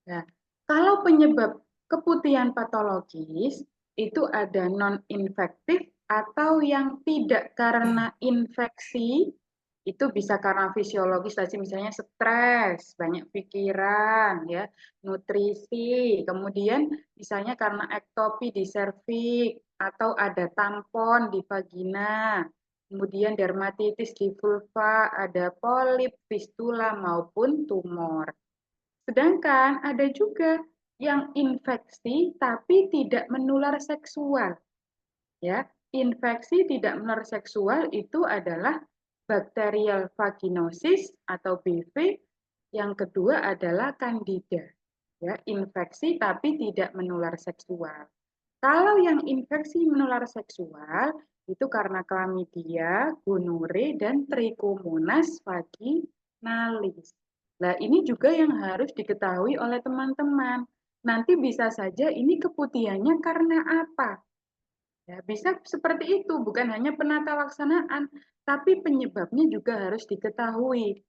Nah, kalau penyebab keputihan patologis, itu ada non-infektif atau yang tidak karena infeksi, itu bisa karena fisiologis tadi misalnya stres, banyak pikiran, ya, nutrisi, kemudian misalnya karena ektopi di serviks atau ada tampon di vagina, kemudian dermatitis di vulva, ada polip, fistula maupun tumor. Sedangkan ada juga yang infeksi tapi tidak menular seksual. Ya, infeksi tidak menular seksual itu adalah bacterial vaginosis atau BV. Yang kedua adalah candida. Ya, infeksi tapi tidak menular seksual. Kalau yang infeksi menular seksual itu karena chlamydia, gonorrhea, dan trichomonas vaginalis. Nah, ini juga yang harus diketahui oleh teman-teman. Nanti bisa saja ini keputihannya karena apa? Ya, bisa seperti itu, bukan hanya penata laksanaan, tapi penyebabnya juga harus diketahui.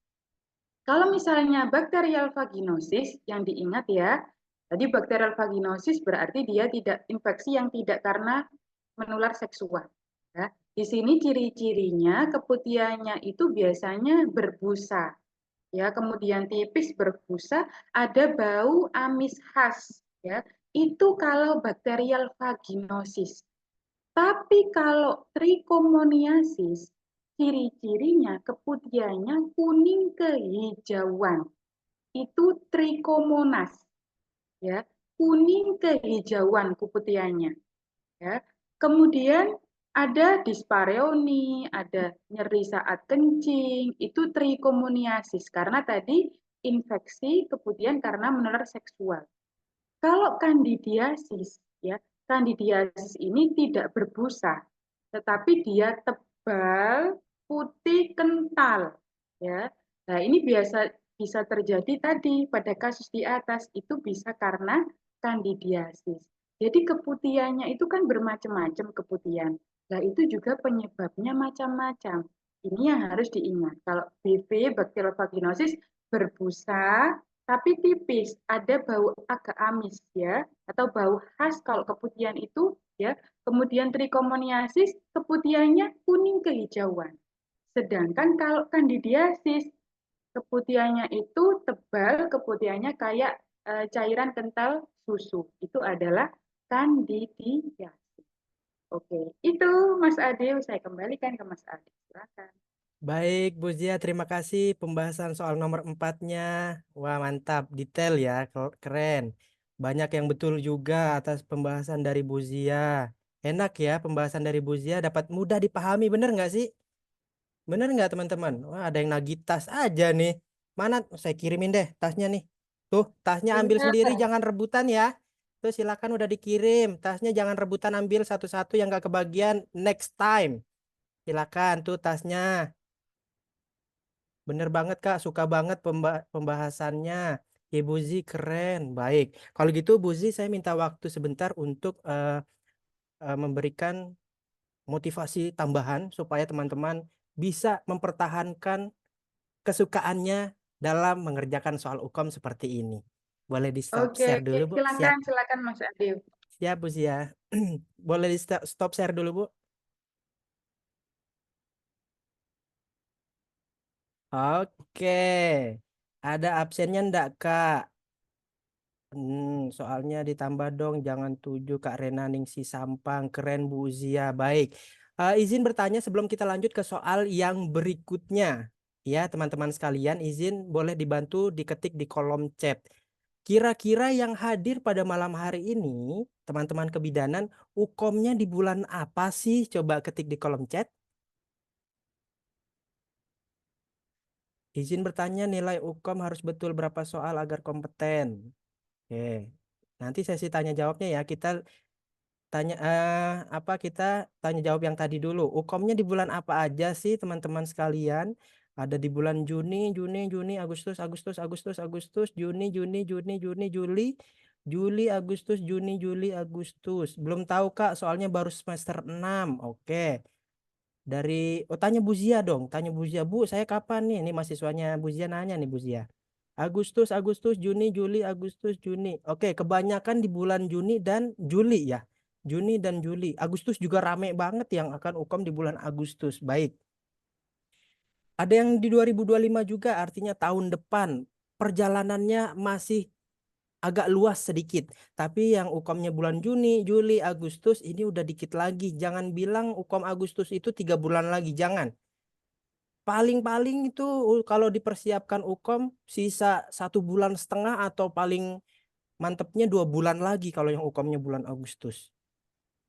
Kalau misalnya bakterial vaginosis, yang diingat ya, tadi bakterial vaginosis berarti dia tidak infeksi yang tidak karena menular seksual. Ya. Di sini ciri-cirinya keputihannya itu biasanya berbusa, ya, kemudian tipis berbusa, ada bau amis khas, ya. Itu kalau bakterial vaginosis. Tapi kalau trichomoniasis, ciri-cirinya keputihannya kuning kehijauan. Itu trichomonas, ya. Kuning kehijauan keputihannya, ya. Kemudian ada dispareoni, ada nyeri saat kencing, itu trichomoniasis karena tadi infeksi keputihan karena menular seksual. Kalau kandidiasis, ya, kandidiasis ini tidak berbusa, tetapi dia tebal, putih, kental, ya. Nah, ini bisa terjadi tadi pada kasus di atas itu bisa karena kandidiasis. Jadi keputihannya itu kan bermacam-macam keputihan. Nah, itu juga penyebabnya macam-macam. Ini yang harus diingat. Kalau BV, bakteriovaginosis, berbusa, tapi tipis, ada bau agak amis ya, atau bau khas kalau keputihan itu ya. Kemudian trichomoniasis, keputihannya kuning kehijauan. Sedangkan kalau kandidiasis, keputihannya itu tebal, keputihannya kayak cairan kental susu. Itu adalah kandidiasis. Oke, itu Mas Ade, saya kembalikan ke Mas Ade. Silakan. Baik, Bu Zia, terima kasih pembahasan soal nomor 4-nya. Wah, mantap, detail ya, keren. Banyak yang betul juga atas pembahasan dari Bu Zia. Enak ya pembahasan dari Bu Zia, dapat mudah dipahami, bener nggak sih? Bener nggak teman-teman? Wah, ada yang nagih tas aja nih. Mana? Saya kirimin deh tasnya nih. Tuh, tasnya ambil sendiri, jangan rebutan ya. Tuh, silakan udah dikirim. Tasnya jangan rebutan, ambil satu-satu yang nggak kebagian next time. Silakan tuh tasnya. Bener banget Kak, suka banget pembahasannya. Ibu Zi keren, baik. Kalau gitu Bu Zi, saya minta waktu sebentar untuk memberikan motivasi tambahan supaya teman-teman bisa mempertahankan kesukaannya dalam mengerjakan soal UKOM seperti ini. Boleh di stop Oke, share oke. dulu Bu? Siap, Silakan Mas Adi. siap Bu Zia. Boleh di stop share dulu Bu? Oke. Ada absennya enggak Kak? Soalnya ditambah dong, jangan 7 Kak Rena Ningsi Sampang, keren Bu Zia. Baik, izin bertanya sebelum kita lanjut ke soal yang berikutnya. Ya teman-teman sekalian, izin boleh dibantu diketik di kolom chat. Kira-kira yang hadir pada malam hari ini, teman-teman kebidanan, UKOM-nya di bulan apa sih? Coba ketik di kolom chat. Izin bertanya, nilai UKOM harus betul berapa soal agar kompeten? Oke, nanti sesi tanya jawabnya ya. Kita tanya jawab yang tadi dulu. UKOM-nya di bulan apa aja sih teman-teman sekalian? Ada di bulan Juni, Agustus, Juli, Agustus, Juni, Juli, Agustus. Belum tahu Kak, soalnya baru semester 6. Oke. Tanya Bu Zia dong. Tanya Bu Zia, Bu, saya kapan nih? Ini mahasiswanya Bu Zia nanya nih Bu Zia. Agustus, Juni, Juli, Agustus, Juni. Oke, kebanyakan di bulan Juni dan Juli ya. Juni dan Juli. Agustus juga rame banget yang akan UKOM di bulan Agustus. Baik. Ada yang di 2025 juga, artinya tahun depan. Perjalanannya masih agak luas sedikit. Tapi yang UKOM-nya bulan Juni, Juli, Agustus ini udah dikit lagi. Jangan bilang UKOM Agustus itu 3 bulan lagi. Jangan. Paling-paling itu kalau dipersiapkan UKOM sisa 1,5 bulan atau paling mantepnya 2 bulan lagi kalau yang UKOM-nya bulan Agustus.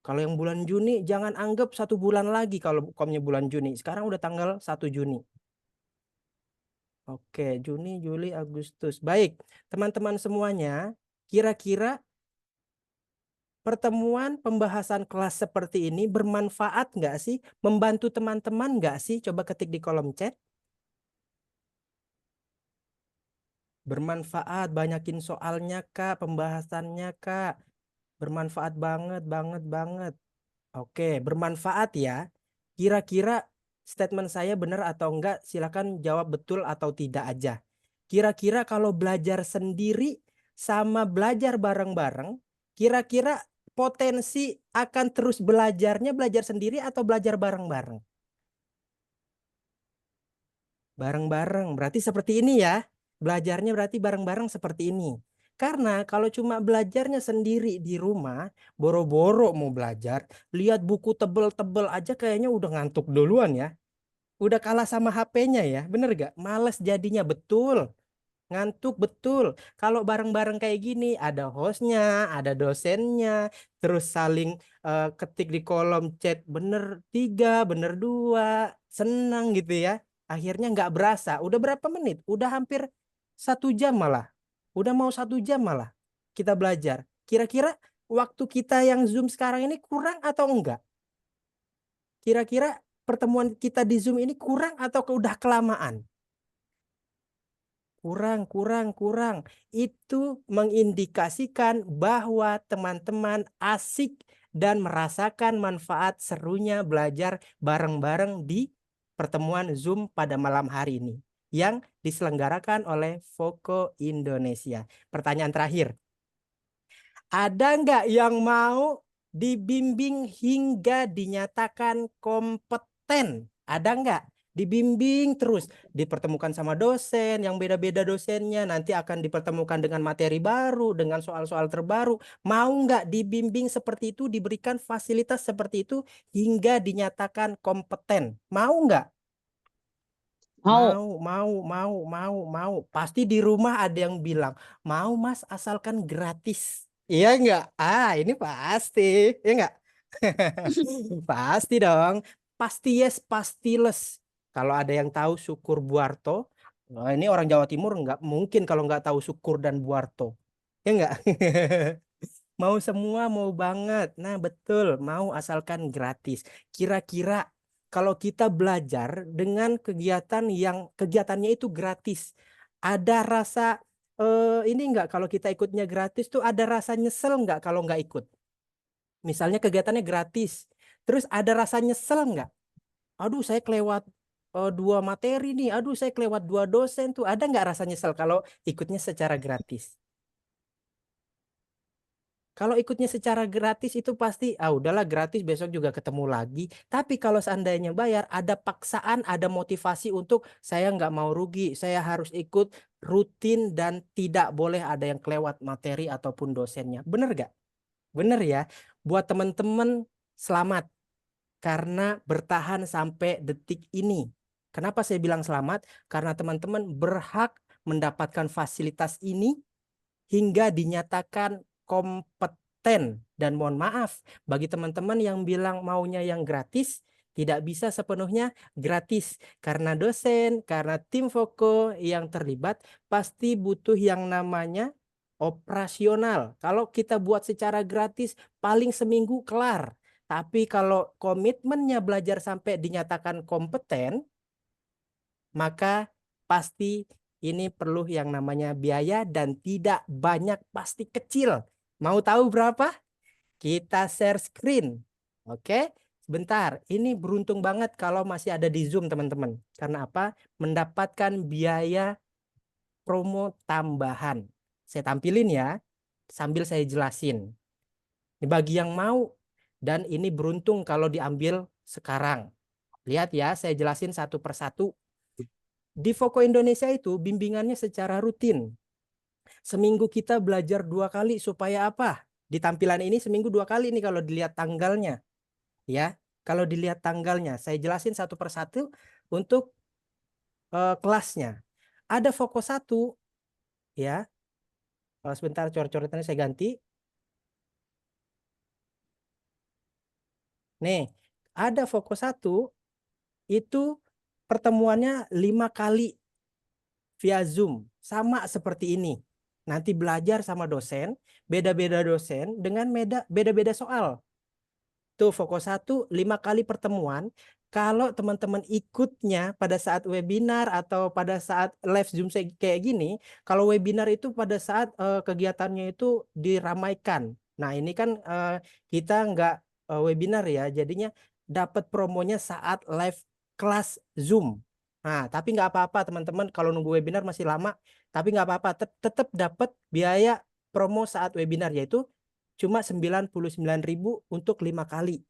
Kalau yang bulan Juni jangan anggap 1 bulan lagi kalau UKOM-nya bulan Juni. Sekarang udah tanggal 1 Juni. Oke, Juni, Juli, Agustus. Baik, teman-teman semuanya, kira-kira pertemuan pembahasan kelas seperti ini bermanfaat nggak sih? Membantu teman-teman nggak sih? Coba ketik di kolom chat. Bermanfaat, banyakin soalnya Kak, pembahasannya Kak. Bermanfaat banget. Oke, bermanfaat ya. Kira-kira statement saya benar atau enggak? Silakan jawab betul atau tidak aja. Kira-kira kalau belajar sendiri sama belajar bareng-bareng, kira-kira potensi akan terus belajar sendiri atau belajar bareng-bareng? Bareng-bareng, berarti seperti ini ya. Belajarnya berarti bareng-bareng seperti ini. Karena kalau cuma belajarnya sendiri di rumah, boro-boro mau belajar, lihat buku tebel-tebel aja kayaknya udah ngantuk duluan ya. Udah kalah sama HP-nya ya, bener gak? Males jadinya, betul. Ngantuk betul. Kalau bareng-bareng kayak gini, ada hostnya, ada dosennya, terus saling ketik di kolom chat, bener 3, bener 2, senang gitu ya. Akhirnya nggak berasa. Udah berapa menit? Udah hampir 1 jam malah. Udah mau 1 jam malah kita belajar. Kira-kira waktu kita yang Zoom sekarang ini kurang atau enggak? Kira-kira pertemuan kita di Zoom ini kurang atau udah kelamaan? Kurang. Itu mengindikasikan bahwa teman-teman asik dan merasakan manfaat serunya belajar bareng-bareng di pertemuan Zoom pada malam hari ini yang diselenggarakan oleh Foko Indonesia. Pertanyaan terakhir. Ada nggak yang mau dibimbing hingga dinyatakan kompeten? Ada nggak? Dibimbing terus, dipertemukan sama dosen yang beda-beda dosennya, nanti akan dipertemukan dengan materi baru, dengan soal-soal terbaru. Mau nggak dibimbing seperti itu, diberikan fasilitas seperti itu hingga dinyatakan kompeten? Mau nggak? Mau. Mau. Pasti di rumah ada yang bilang, mau Mas asalkan gratis. Iya enggak? Ini pasti. Iya enggak? Pasti dong. Pasti yes, pasti les. Kalau ada yang tahu Syukur Buarto, nah ini orang Jawa Timur enggak mungkin kalau enggak tahu Syukur dan Buarto. Ya enggak? Mau semua, mau banget. Nah, betul, mau asalkan gratis. Kira-kira kalau kita belajar dengan kegiatan yang kegiatannya itu gratis, ada rasa ini enggak kalau kita ikutnya gratis tuh ada rasa nyesel enggak kalau enggak ikut? Misalnya kegiatannya gratis, terus ada rasa nyesel enggak? Aduh, saya kelewat 2 materi nih. Aduh, saya kelewat 2 dosen tuh. Ada enggak rasa nyesel kalau ikutnya secara gratis? Kalau ikutnya secara gratis itu pasti, udahlah gratis besok juga ketemu lagi. Tapi kalau seandainya bayar, ada paksaan, ada motivasi untuk saya nggak mau rugi, saya harus ikut rutin dan tidak boleh ada yang kelewat materi ataupun dosennya. Bener nggak? Bener ya. Buat teman-teman selamat karena bertahan sampai detik ini. Kenapa saya bilang selamat? Karena teman-teman berhak mendapatkan fasilitas ini hingga dinyatakan kompeten. Dan mohon maaf bagi teman-teman yang bilang maunya yang gratis, tidak bisa sepenuhnya gratis karena dosen, karena tim Foko yang terlibat pasti butuh yang namanya operasional. Kalau kita buat secara gratis paling seminggu kelar. Tapi kalau komitmennya belajar sampai dinyatakan kompeten, maka pasti ini perlu yang namanya biaya dan tidak banyak, pasti kecil. Mau tahu berapa? Kita share screen. Oke, sebentar. Ini beruntung banget kalau masih ada di Zoom, teman-teman. Karena apa? Mendapatkan biaya promo tambahan. Saya tampilin ya, sambil saya jelasin. Ini bagi yang mau, dan ini beruntung kalau diambil sekarang. Lihat ya, saya jelasin satu persatu. Di Foko Indonesia itu bimbingannya secara rutin. Seminggu kita belajar 2 kali supaya apa? Di tampilan ini seminggu 2 kali nih kalau dilihat tanggalnya. Ya, kalau dilihat tanggalnya, saya jelasin satu persatu untuk kelasnya. Ada Foko 1 ya. Sebentar coret-coretannya saya ganti. Nih, ada Foko 1 itu pertemuannya 5 kali via Zoom, sama seperti ini. Nanti belajar sama dosen, beda-beda dosen dengan beda-beda soal. Tuh Foko 1 5 kali pertemuan. Kalau teman-teman ikutnya pada saat webinar atau pada saat live Zoom kayak gini, kalau webinar itu pada saat kegiatannya itu diramaikan. Nah ini kan kita nggak webinar ya, jadinya dapat promonya saat live kelas Zoom. Nah tapi nggak apa-apa teman-teman, kalau nunggu webinar masih lama, tapi nggak apa-apa, tetap dapat biaya promo saat webinar, yaitu cuma 99.000 untuk 5 kali.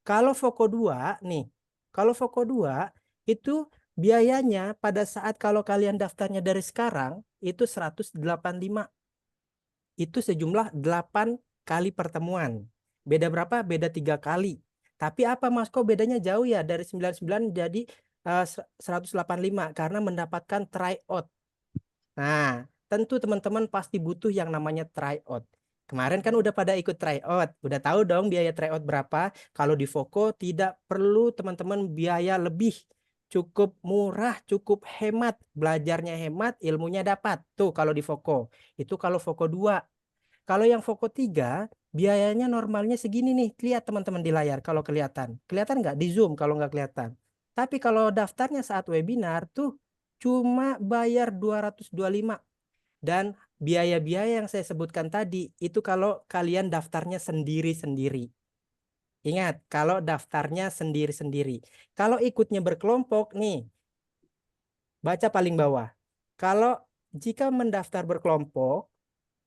Kalau Foko 2 nih, kalau Foko 2 itu biayanya pada saat kalau kalian daftarnya dari sekarang itu 185. Itu sejumlah 8 kali pertemuan. Beda berapa? Beda 3 kali. Tapi apa Mas, kok bedanya jauh ya dari 99 jadi 185 karena mendapatkan tryout. Nah, tentu teman-teman pasti butuh yang namanya tryout. Kemarin kan udah pada ikut tryout, udah tahu dong biaya tryout berapa. Kalau di Foko tidak perlu teman-teman biaya lebih, cukup murah, cukup hemat, belajarnya hemat, ilmunya dapat. Tuh kalau di Foko, itu kalau Foko 2. Kalau yang Foko 3, biayanya normalnya segini nih, lihat teman-teman di layar kalau kelihatan. Kelihatan nggak di Zoom kalau nggak kelihatan. Tapi kalau daftarnya saat webinar tuh cuma bayar 225. Dan biaya-biaya yang saya sebutkan tadi itu kalau kalian daftarnya sendiri-sendiri. Ingat, kalau daftarnya sendiri-sendiri. Kalau ikutnya berkelompok nih, baca paling bawah. Kalau jika mendaftar berkelompok,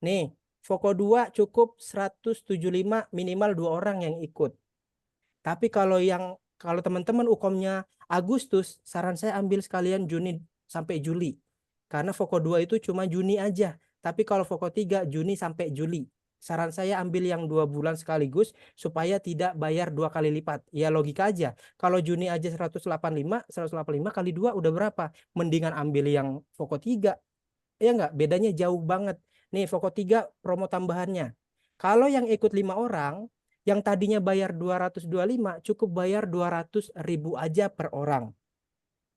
nih, Foko 2 cukup 175 minimal 2 orang yang ikut. Tapi kalau teman-teman UKOM-nya Agustus, saran saya ambil sekalian Juni sampai Juli. Karena Foko 2 itu cuma Juni aja. Tapi kalau Foko 3 Juni sampai Juli. Saran saya ambil yang 2 bulan sekaligus supaya tidak bayar 2 kali lipat. Ya logika aja. Kalau Juni aja 185 kali 2 udah berapa? Mendingan ambil yang Voko 3. Ya enggak? Bedanya jauh banget. Nih Voko 3 promo tambahannya. Kalau yang ikut 5 orang, yang tadinya bayar 225, cukup bayar 200.000 aja per orang.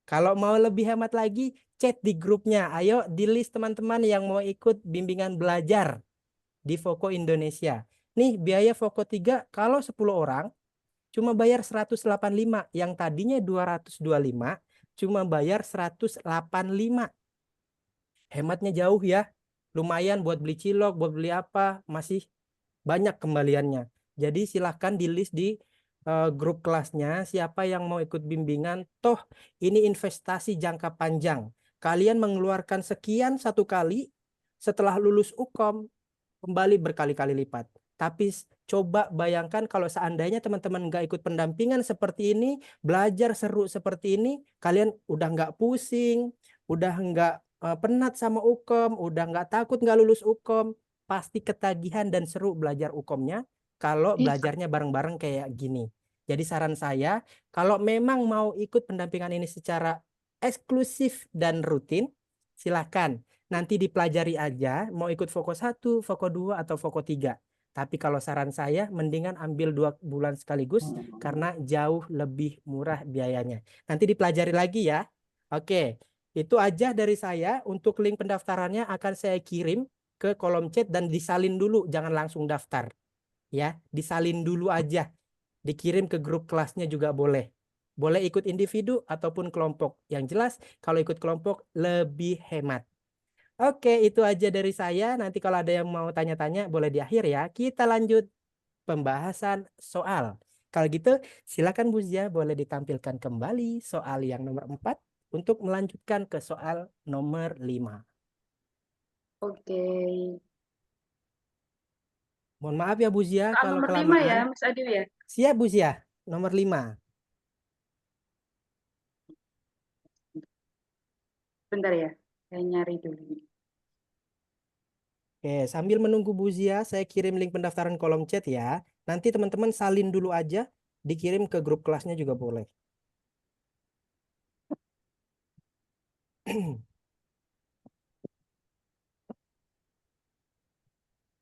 Kalau mau lebih hemat lagi, chat di grupnya. Ayo di list teman-teman yang mau ikut bimbingan belajar di Voko Indonesia. Nih biaya Voko 3 kalau 10 orang cuma bayar 185. Yang tadinya 225 cuma bayar 185. Hematnya jauh ya. Lumayan buat beli cilok, buat beli apa, masih banyak kembaliannya. Jadi silahkan di list di grup kelasnya siapa yang mau ikut bimbingan. Toh ini investasi jangka panjang. Kalian mengeluarkan sekian satu kali, setelah lulus UKOM kembali berkali-kali lipat. Tapi coba bayangkan kalau seandainya teman-teman nggak ikut pendampingan seperti ini, belajar seru seperti ini, kalian udah nggak pusing, udah nggak penat sama UKOM, udah nggak takut nggak lulus UKOM, pasti ketagihan dan seru belajar UKOM-nya kalau belajarnya bareng-bareng kayak gini. Jadi saran saya, kalau memang mau ikut pendampingan ini secara eksklusif dan rutin, silakan. Nanti dipelajari aja, mau ikut Voko 1, Voko 2, atau Voko 3. Tapi kalau saran saya, mendingan ambil 2 bulan sekaligus, karena jauh lebih murah biayanya. Nanti dipelajari lagi ya. Oke, itu aja dari saya. Untuk link pendaftarannya akan saya kirim ke kolom chat dan disalin dulu, jangan langsung daftar. Ya, disalin dulu aja. Dikirim ke grup kelasnya juga boleh. Boleh ikut individu ataupun kelompok. Yang jelas, kalau ikut kelompok lebih hemat. Oke, itu aja dari saya. Nanti kalau ada yang mau tanya-tanya, boleh di akhir ya. Kita lanjut pembahasan soal. Kalau gitu, silakan Bu Zia, boleh ditampilkan kembali soal yang nomor 4 untuk melanjutkan ke soal nomor 5. Oke. Mohon maaf ya Bu Zia Soal kalau nomor 5 ya, kelamaan. Mas Adil ya. Siap Bu Zia, nomor 5. Bentar ya, saya nyari dulu. Oke, sambil menunggu Bu Zia, saya kirim link pendaftaran kolom chat ya. Nanti teman-teman salin dulu aja, dikirim ke grup kelasnya juga boleh.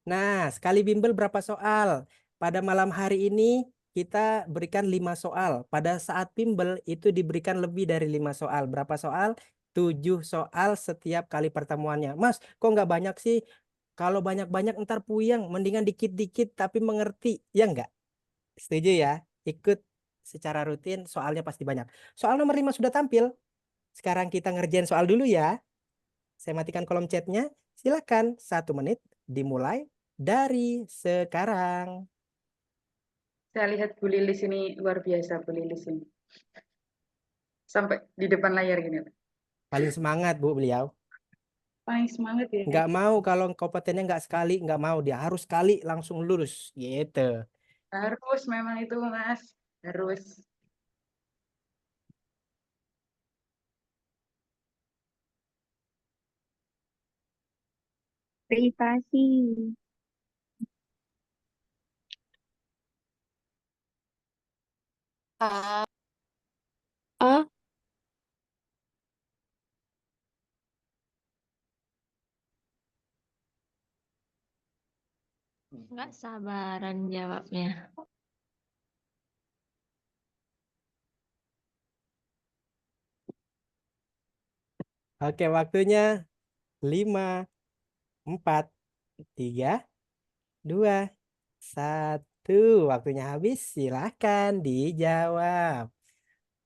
Nah, sekali bimbel berapa soal? Pada malam hari ini kita berikan 5 soal. Pada saat bimbel itu diberikan lebih dari 5 soal. Berapa soal? 7 soal setiap kali pertemuannya. Mas, kok nggak banyak sih? Kalau banyak-banyak ntar puyeng. Mendingan dikit-dikit tapi mengerti. Ya nggak? Setuju ya? Ikut secara rutin, soalnya pasti banyak. Soal nomor 5 sudah tampil. Sekarang kita ngerjain soal dulu ya. Saya matikan kolom chatnya. Silakan 1 menit dimulai dari sekarang. Saya lihat Bu Lilis ini luar biasa, Bu Lilis ini. Sampai di depan layar gini. Paling semangat Bu beliau. Paling semangat ya. Nggak mau kalau kompetennya nggak sekali, nggak mau. Dia harus sekali langsung lulus. Gitu. Harus memang itu Mas. Harus. Privasi. A. A. Nggak sabaran jawabnya. Oke, waktunya 5, 4, 3, 2, 1. Waktunya habis. Silahkan dijawab.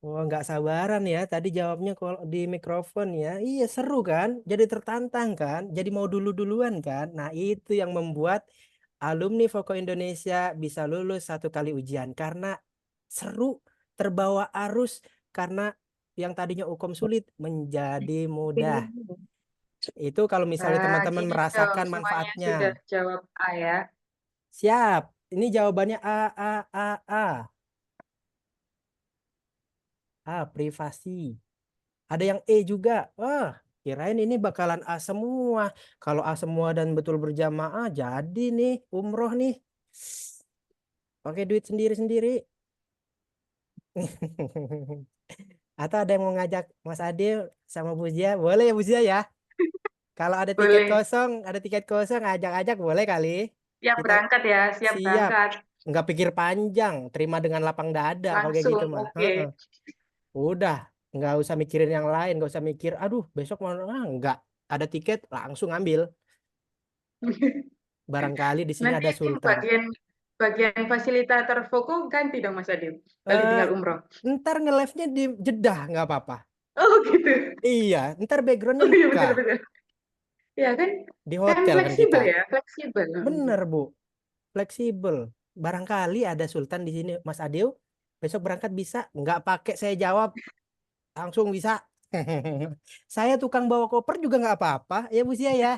Oh, nggak sabaran ya. Tadi jawabnya kalau di mikrofon ya. Iya, seru kan? Jadi tertantang kan? Jadi mau dulu-duluan kan? Nah, itu yang membuat alumni Voko Indonesia bisa lulus 1 kali ujian. Karena seru, terbawa arus. Karena yang tadinya hukum sulit menjadi mudah. Itu kalau misalnya Nah, teman-teman gini dong, merasakan semuanya manfaatnya. sudah jawab A ya. Siap. Ini jawabannya A, A, A, A. A, privasi. Ada yang E juga. Wah, Kirain ini bakalan A semua. Kalau A semua dan betul berjamaah, jadi nih umroh nih. Pakai duit sendiri-sendiri. Atau ada yang mau ngajak Mas Adil sama Bu Zia? Boleh ya Bu Zia ya? Kalau ada tiket Boleh. kosong, ngajak-ajak boleh kali. Siap Kita berangkat ya, siap siap. berangkat. Nggak pikir panjang, terima dengan lapang dada kalau kayak gitu Langsung, mah. oke. Heeh. Udah, nggak usah mikirin yang lain, nggak usah mikir, aduh besok mau nggak ada tiket langsung ambil. Barangkali di sini Nanti ada yang Sultan. bagian fasilitator Voko ganti dong Mas Adil. Kali Eh, tinggal umroh. Ntar nge-live-nya di Jeddah nggak apa-apa. Oh gitu. Iya, ntar backgroundnya Oh iya Mekah betul-betul. Ya kan, di kan hotel kan fleksibel kita. ya, fleksibel. Bener Bu, fleksibel. Barangkali ada Sultan di sini, Mas Adil. Besok berangkat bisa? Nggak pakai saya jawab, langsung bisa. Saya tukang bawa koper juga nggak apa-apa, ya Bu Zia ya.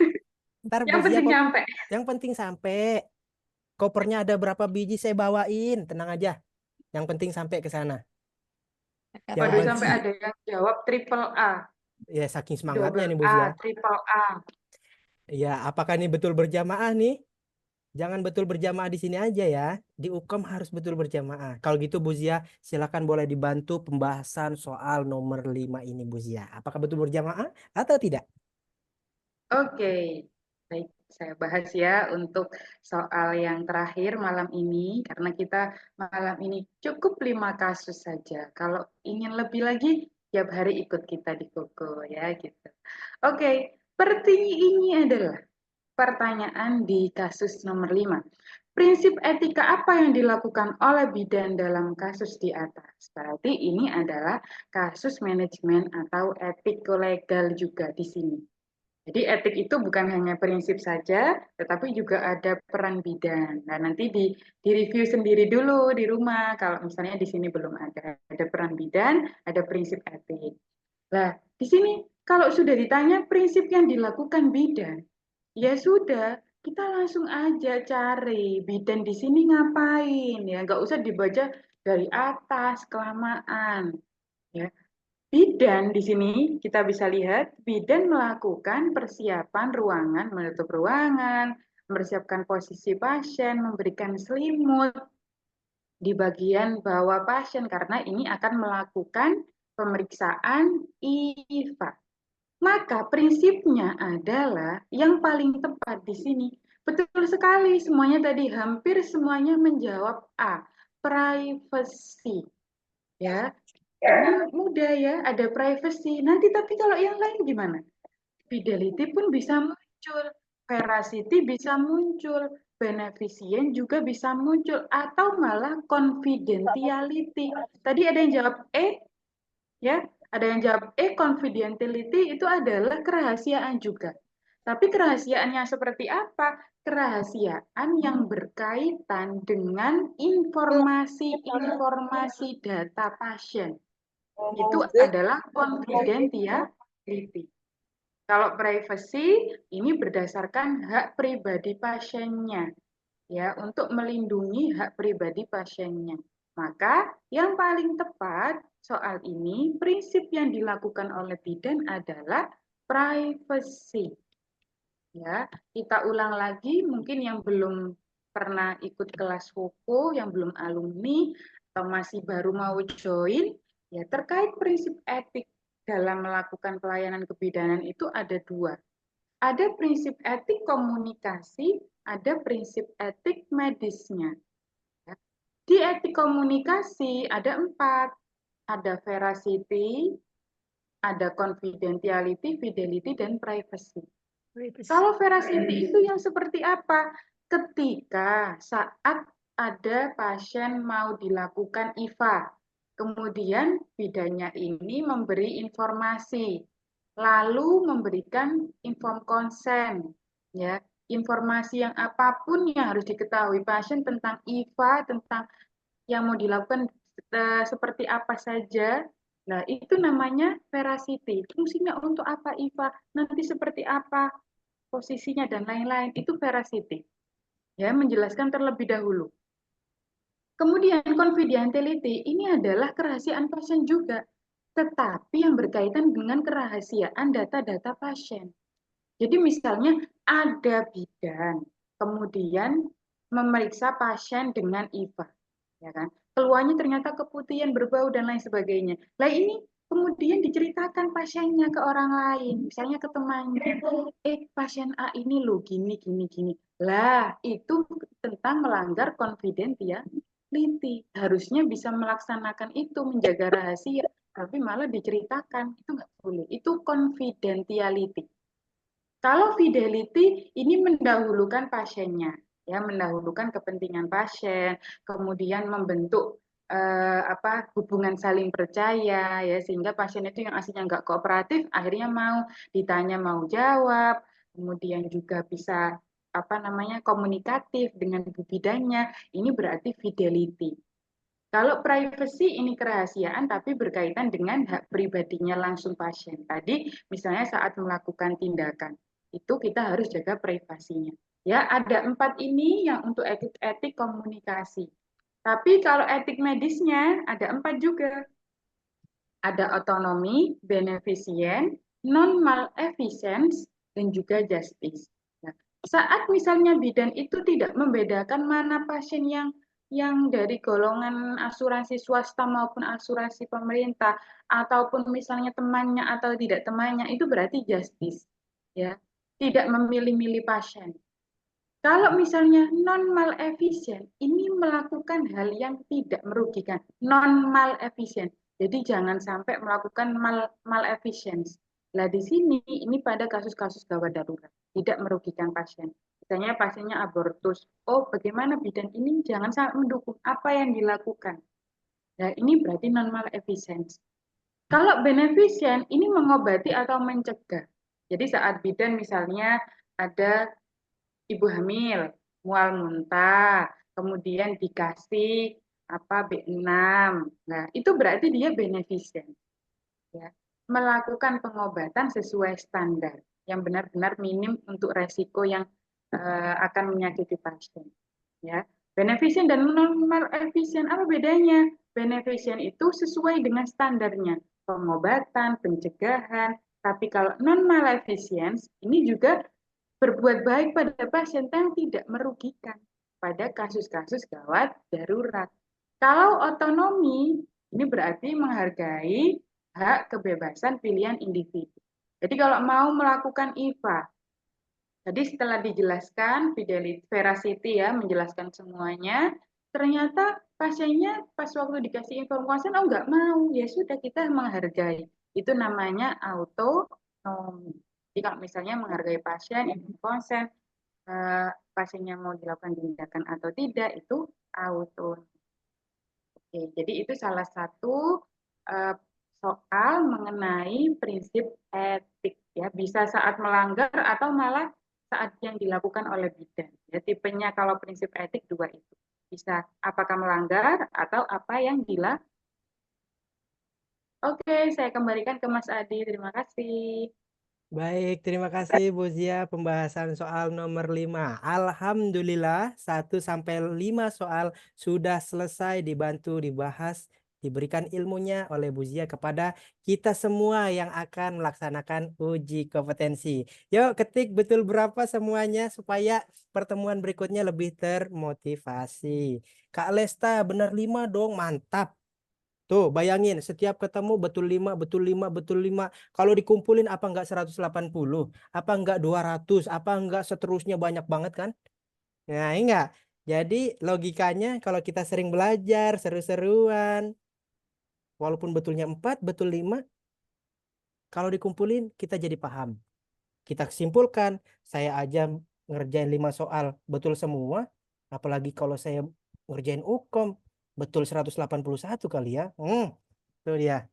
Ntar Bu Yang Zia penting kok, nyampe. yang penting sampai. Kopernya ada berapa biji saya bawain, tenang aja. Yang penting sampai ke sana. Yang Waduh, penting, sampai ada yang jawab triple A, ya saking semangatnya double nih Bu A, Zia. triple A. Ya, apakah ini betul berjamaah nih? Jangan betul berjamaah di sini aja ya. Di UKOM harus betul berjamaah. Kalau gitu Bu Zia, silakan boleh dibantu pembahasan soal nomor 5 ini Bu Zia. Apakah betul berjamaah atau tidak? Oke, baik. Saya bahas ya untuk soal yang terakhir malam ini, karena kita malam ini cukup 5 kasus saja. Kalau ingin lebih lagi, tiap hari ikut kita di Koko ya gitu. Oke, seperti ini adalah pertanyaan di kasus nomor 5. Prinsip etika apa yang dilakukan oleh bidan dalam kasus di atas? Berarti ini adalah kasus manajemen atau etiko-legal juga di sini. Jadi etik itu bukan hanya prinsip saja, tetapi juga ada peran bidan. Nah, nanti di review sendiri dulu di rumah, kalau misalnya di sini belum ada. Ada peran bidan, ada prinsip etik. Nah, di sini kalau sudah ditanya prinsip yang dilakukan bidan, ya sudah, kita langsung aja cari bidan di sini ngapain, ya nggak usah dibaca dari atas kelamaan. Ya, bidan di sini kita bisa lihat bidan melakukan persiapan ruangan, menutup ruangan, mempersiapkan posisi pasien, memberikan selimut di bagian bawah pasien karena ini akan melakukan pemeriksaan IVA. Maka prinsipnya adalah yang paling tepat di sini. Betul sekali, semuanya tadi hampir semuanya menjawab A, privacy. Ya, karena mudah ya, ada privacy. Nanti tapi kalau yang lain gimana? Fidelity pun bisa muncul, veracity bisa muncul, beneficient juga bisa muncul, atau malah confidentiality. Tadi ada yang jawab E, ya, ada yang jawab confidentiality itu adalah kerahasiaan juga. Tapi kerahasiaannya seperti apa? Kerahasiaan yang berkaitan dengan informasi-informasi data pasien. Itu adalah confidentiality. Kalau privacy ini berdasarkan hak pribadi pasiennya, ya, untuk melindungi hak pribadi pasiennya. Maka yang paling tepat soal ini, prinsip yang dilakukan oleh bidan adalah privacy. Ya, kita ulang lagi, mungkin yang belum pernah ikut kelas FOKO, yang belum alumni atau masih baru mau join, ya terkait prinsip etik dalam melakukan pelayanan kebidanan itu ada 2. Ada prinsip etik komunikasi, ada prinsip etik medisnya. Di etik komunikasi ada 4. Ada veracity, ada confidentiality, fidelity, dan privacy. Kalau veracity itu yang seperti apa? Ketika saat ada pasien mau dilakukan IVA, kemudian bidannya ini memberi informasi, lalu memberikan inform konsen, ya, informasi yang apapun yang harus diketahui pasien tentang IVA, tentang yang mau dilakukan seperti apa saja. Nah, itu namanya veracity. Fungsinya untuk apa IVA? Nanti seperti apa? Posisinya dan lain-lain itu veracity. Ya, menjelaskan terlebih dahulu. Kemudian confidentiality ini adalah kerahasiaan pasien juga. tetapi yang berkaitan dengan kerahasiaan data-data pasien. Jadi misalnya ada bidan, kemudian memeriksa pasien dengan IVA, ya kan? Keluarnya ternyata keputihan, berbau dan lain sebagainya. Lah ini kemudian diceritakan pasiennya ke orang lain, misalnya ke temannya, pasien A ini loh gini. Lah itu tentang melanggar confidentiality. Harusnya bisa melaksanakan itu, menjaga rahasia, tapi malah diceritakan, itu nggak boleh. Itu confidentiality. Kalau fidelity ini mendahulukan pasiennya, ya mendahulukan kepentingan pasien, kemudian membentuk hubungan saling percaya, ya sehingga pasien itu yang aslinya nggak kooperatif akhirnya mau ditanya mau jawab, kemudian juga bisa komunikatif dengan bidannya. Ini berarti fidelity. Kalau privacy ini kerahasiaan tapi berkaitan dengan hak pribadinya langsung pasien. Tadi misalnya saat melakukan tindakan, itu kita harus jaga privasinya. Ya, ada 4 ini yang untuk etik komunikasi. Tapi kalau etik medisnya ada 4 juga. Ada otonomi, beneficient, non-malefisance, dan juga justice. Nah, saat misalnya bidan itu tidak membedakan mana pasien yang dari golongan asuransi swasta maupun asuransi pemerintah, ataupun misalnya temannya atau tidak temannya, itu berarti justice, ya, tidak memilih-milih pasien. Kalau misalnya non-malefisient, ini melakukan hal yang tidak merugikan, non-malefisient. Jadi jangan sampai melakukan malefisient. Nah di sini ini pada kasus-kasus gawat darurat, tidak merugikan pasien. Misalnya pasiennya abortus, bagaimana bidan ini jangan sampai mendukung apa yang dilakukan. Nah ini berarti non-malefisient. Kalau beneficient ini mengobati atau mencegah. Jadi saat bidan misalnya ada ibu hamil, mual muntah, kemudian dikasih B6. Nah, itu berarti dia beneficient. Ya. Melakukan pengobatan sesuai standar yang benar-benar minim untuk resiko yang akan menyakiti pasien. Ya. Beneficient dan non-malefisient apa bedanya? Beneficient itu sesuai dengan standarnya, pengobatan, pencegahan. Tapi kalau non-malefisient ini juga berbuat baik pada pasien yang tidak merugikan pada kasus-kasus gawat darurat. Kalau otonomi, ini berarti menghargai hak kebebasan pilihan individu. Jadi kalau mau melakukan IVA, tadi setelah dijelaskan fidelity, veracity ya, menjelaskan semuanya, ternyata pasiennya pas waktu dikasih informasi, nggak mau, ya sudah kita menghargai. Itu namanya autonomi. Jadi kalau misalnya menghargai pasien, itu konsen, pasiennya mau dilakukan tindakan atau tidak, itu autonomi. Oke, jadi itu salah satu soal mengenai prinsip etik ya, bisa saat melanggar atau malah saat yang dilakukan oleh bidan. Ya, tipenya kalau prinsip etik 2 itu. Bisa apakah melanggar atau apa yang dilakukan. Oke, saya kembalikan ke Mas Adi. Terima kasih. Baik, terima kasih Bu Zia pembahasan soal nomor 5. Alhamdulillah 1 sampai 5 soal sudah selesai dibantu dibahas, diberikan ilmunya oleh Bu Zia kepada kita semua yang akan melaksanakan uji kompetensi. Yuk ketik betul berapa semuanya supaya pertemuan berikutnya lebih termotivasi. Kak Lesta benar 5 dong, mantap. Tuh, bayangin setiap ketemu betul 5, betul 5, betul 5. Kalau dikumpulin apa enggak 180? Apa enggak 200? Apa enggak seterusnya banyak banget kan? Nah, enggak. Jadi logikanya kalau kita sering belajar, seru-seruan, walaupun betulnya 4, betul 5, kalau dikumpulin kita jadi paham. Kita simpulkan, saya aja ngerjain 5 soal betul semua, apalagi kalau saya ngerjain UKOM betul 181 kali ya. Tuh dia.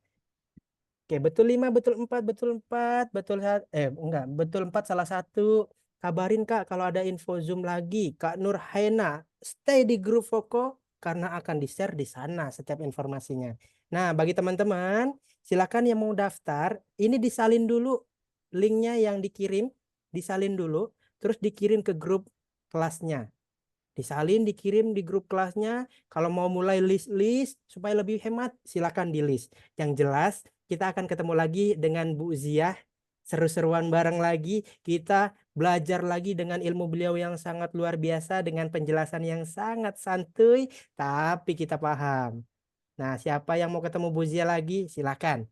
Oke, betul 5, betul 4, betul 4, betul enggak, betul 4 salah satu. Kabarin Kak kalau ada info Zoom lagi. Kak Nur Haina, stay di grup Voko karena akan di-share di sana setiap informasinya. Nah, bagi teman-teman, silakan yang mau daftar, ini disalin dulu linknya yang dikirim, disalin dulu, terus dikirim ke grup kelasnya. Disalin, dikirim di grup kelasnya. Kalau mau mulai list-list supaya lebih hemat, silakan di list. Yang jelas, kita akan ketemu lagi dengan Bu Ziah. Seru-seruan bareng lagi. Kita belajar lagi dengan ilmu beliau yang sangat luar biasa, dengan penjelasan yang sangat santuy, tapi kita paham. Nah, siapa yang mau ketemu Bu Ziah lagi, silakan.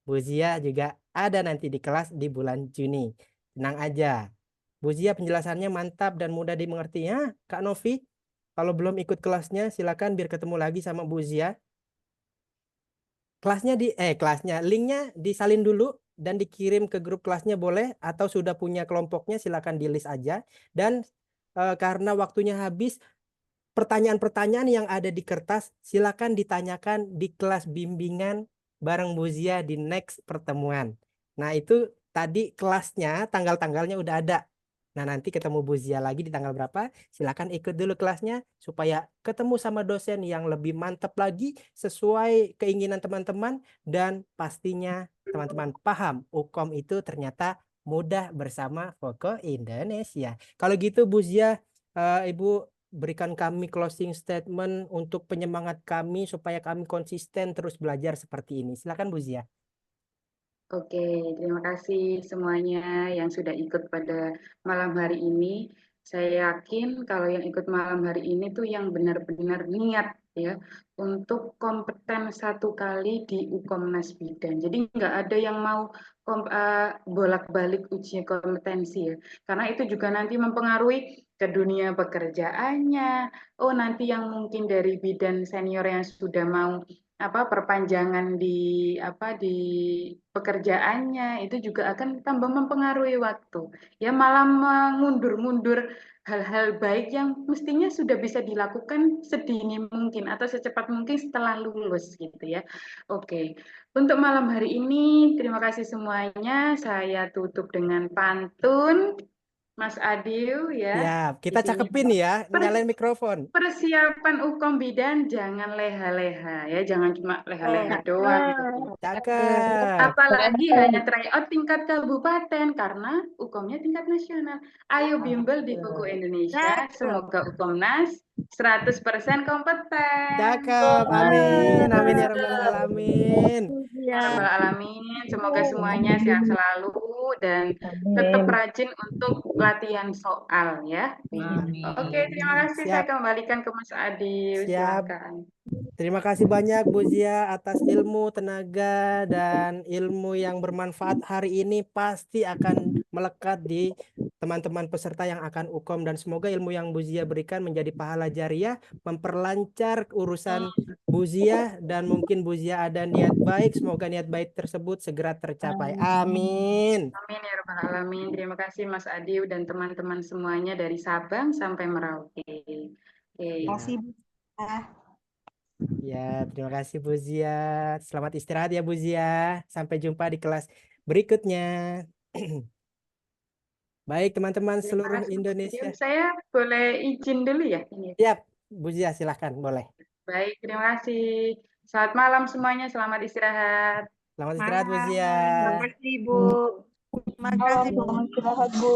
Bu Ziah juga ada nanti di kelas di bulan Juni. Tenang aja. Bu Ziah penjelasannya mantap dan mudah dimengerti ya, Kak Novi. Kalau belum ikut kelasnya, silakan biar ketemu lagi sama Bu Ziah. Kelasnya linknya disalin dulu dan dikirim ke grup kelasnya boleh, atau sudah punya kelompoknya silakan di list aja. Dan karena waktunya habis, pertanyaan-pertanyaan yang ada di kertas silakan ditanyakan di kelas bimbingan bareng Bu Ziah di next pertemuan. Nah, itu tadi kelasnya, tanggal-tanggalnya udah ada. Nah, nanti ketemu Bu Ziah lagi di tanggal berapa, silakan ikut dulu kelasnya supaya ketemu sama dosen yang lebih mantap lagi sesuai keinginan teman-teman, dan pastinya teman-teman paham Ukom itu ternyata mudah bersama Voko Indonesia. Kalau gitu Bu Ziah, Ibu berikan kami closing statement untuk penyemangat kami supaya kami konsisten terus belajar seperti ini. Silakan Bu Ziah. Oke, terima kasih semuanya yang sudah ikut pada malam hari ini. Saya yakin kalau yang ikut malam hari ini tuh yang benar-benar niat ya untuk kompeten satu kali di Ukomnas Bidan. Jadi nggak ada yang mau bolak-balik uji kompetensi ya, karena itu juga nanti mempengaruhi ke dunia pekerjaannya. Oh, nanti yang mungkin dari bidan senior yang sudah mau perpanjangan di pekerjaannya itu juga akan tambah mempengaruhi waktu ya, malah mengundur-mundur hal-hal baik yang mestinya sudah bisa dilakukan sedini mungkin atau secepat mungkin setelah lulus gitu ya. Oke, untuk malam hari ini terima kasih semuanya, saya tutup dengan pantun Mas Adil ya. Siap, Di kita sini cakepin ya, nyalain mikrofon. persiapan Ukom Bidan jangan leha-leha ya, jangan cuma leha-leha doang gitu. Cakep. Apalagi hanya tryout tingkat kabupaten karena Ukomnya tingkat nasional. Ayo bimbel di Buku Indonesia, semoga Ukomnas 100% kompeten. Cakep. Amin. Amin ya rabbal alamin. Ya Rabbal Alamin, semoga semuanya sehat selalu dan tetap rajin untuk latihan soal ya. Oke, terima kasih. Saya Siap. kembalikan ke Mas Adil. Siap. Silakan. Terima kasih banyak Bu Ziah atas ilmu, tenaga, dan ilmu yang bermanfaat hari ini pasti akan melekat di teman-teman peserta yang akan Ukom, dan semoga ilmu yang Bu Ziah berikan menjadi pahala jariah, memperlancar urusan Bu Ziah, dan mungkin Bu Ziah ada niat baik, semoga niat baik tersebut segera tercapai. Amin. Amin ya Rabbal Alamin. Terima kasih Mas Adil dan teman-teman semuanya dari Sabang sampai Merauke. Oke. Ya, terima kasih Bu Ziah. Selamat istirahat ya Bu Ziah. Sampai jumpa di kelas berikutnya. Baik teman-teman Terima seluruh kasih, Mas Indonesia. Adil. Saya boleh izin dulu ya ini. Siap, Bu Ziah silahkan, boleh. Baik, terima kasih. Selamat malam semuanya. Selamat istirahat. Selamat istirahat Bu Terima Ziah. kasih, Bu. Terima kasih, Bu. Selamat istirahat, Bu.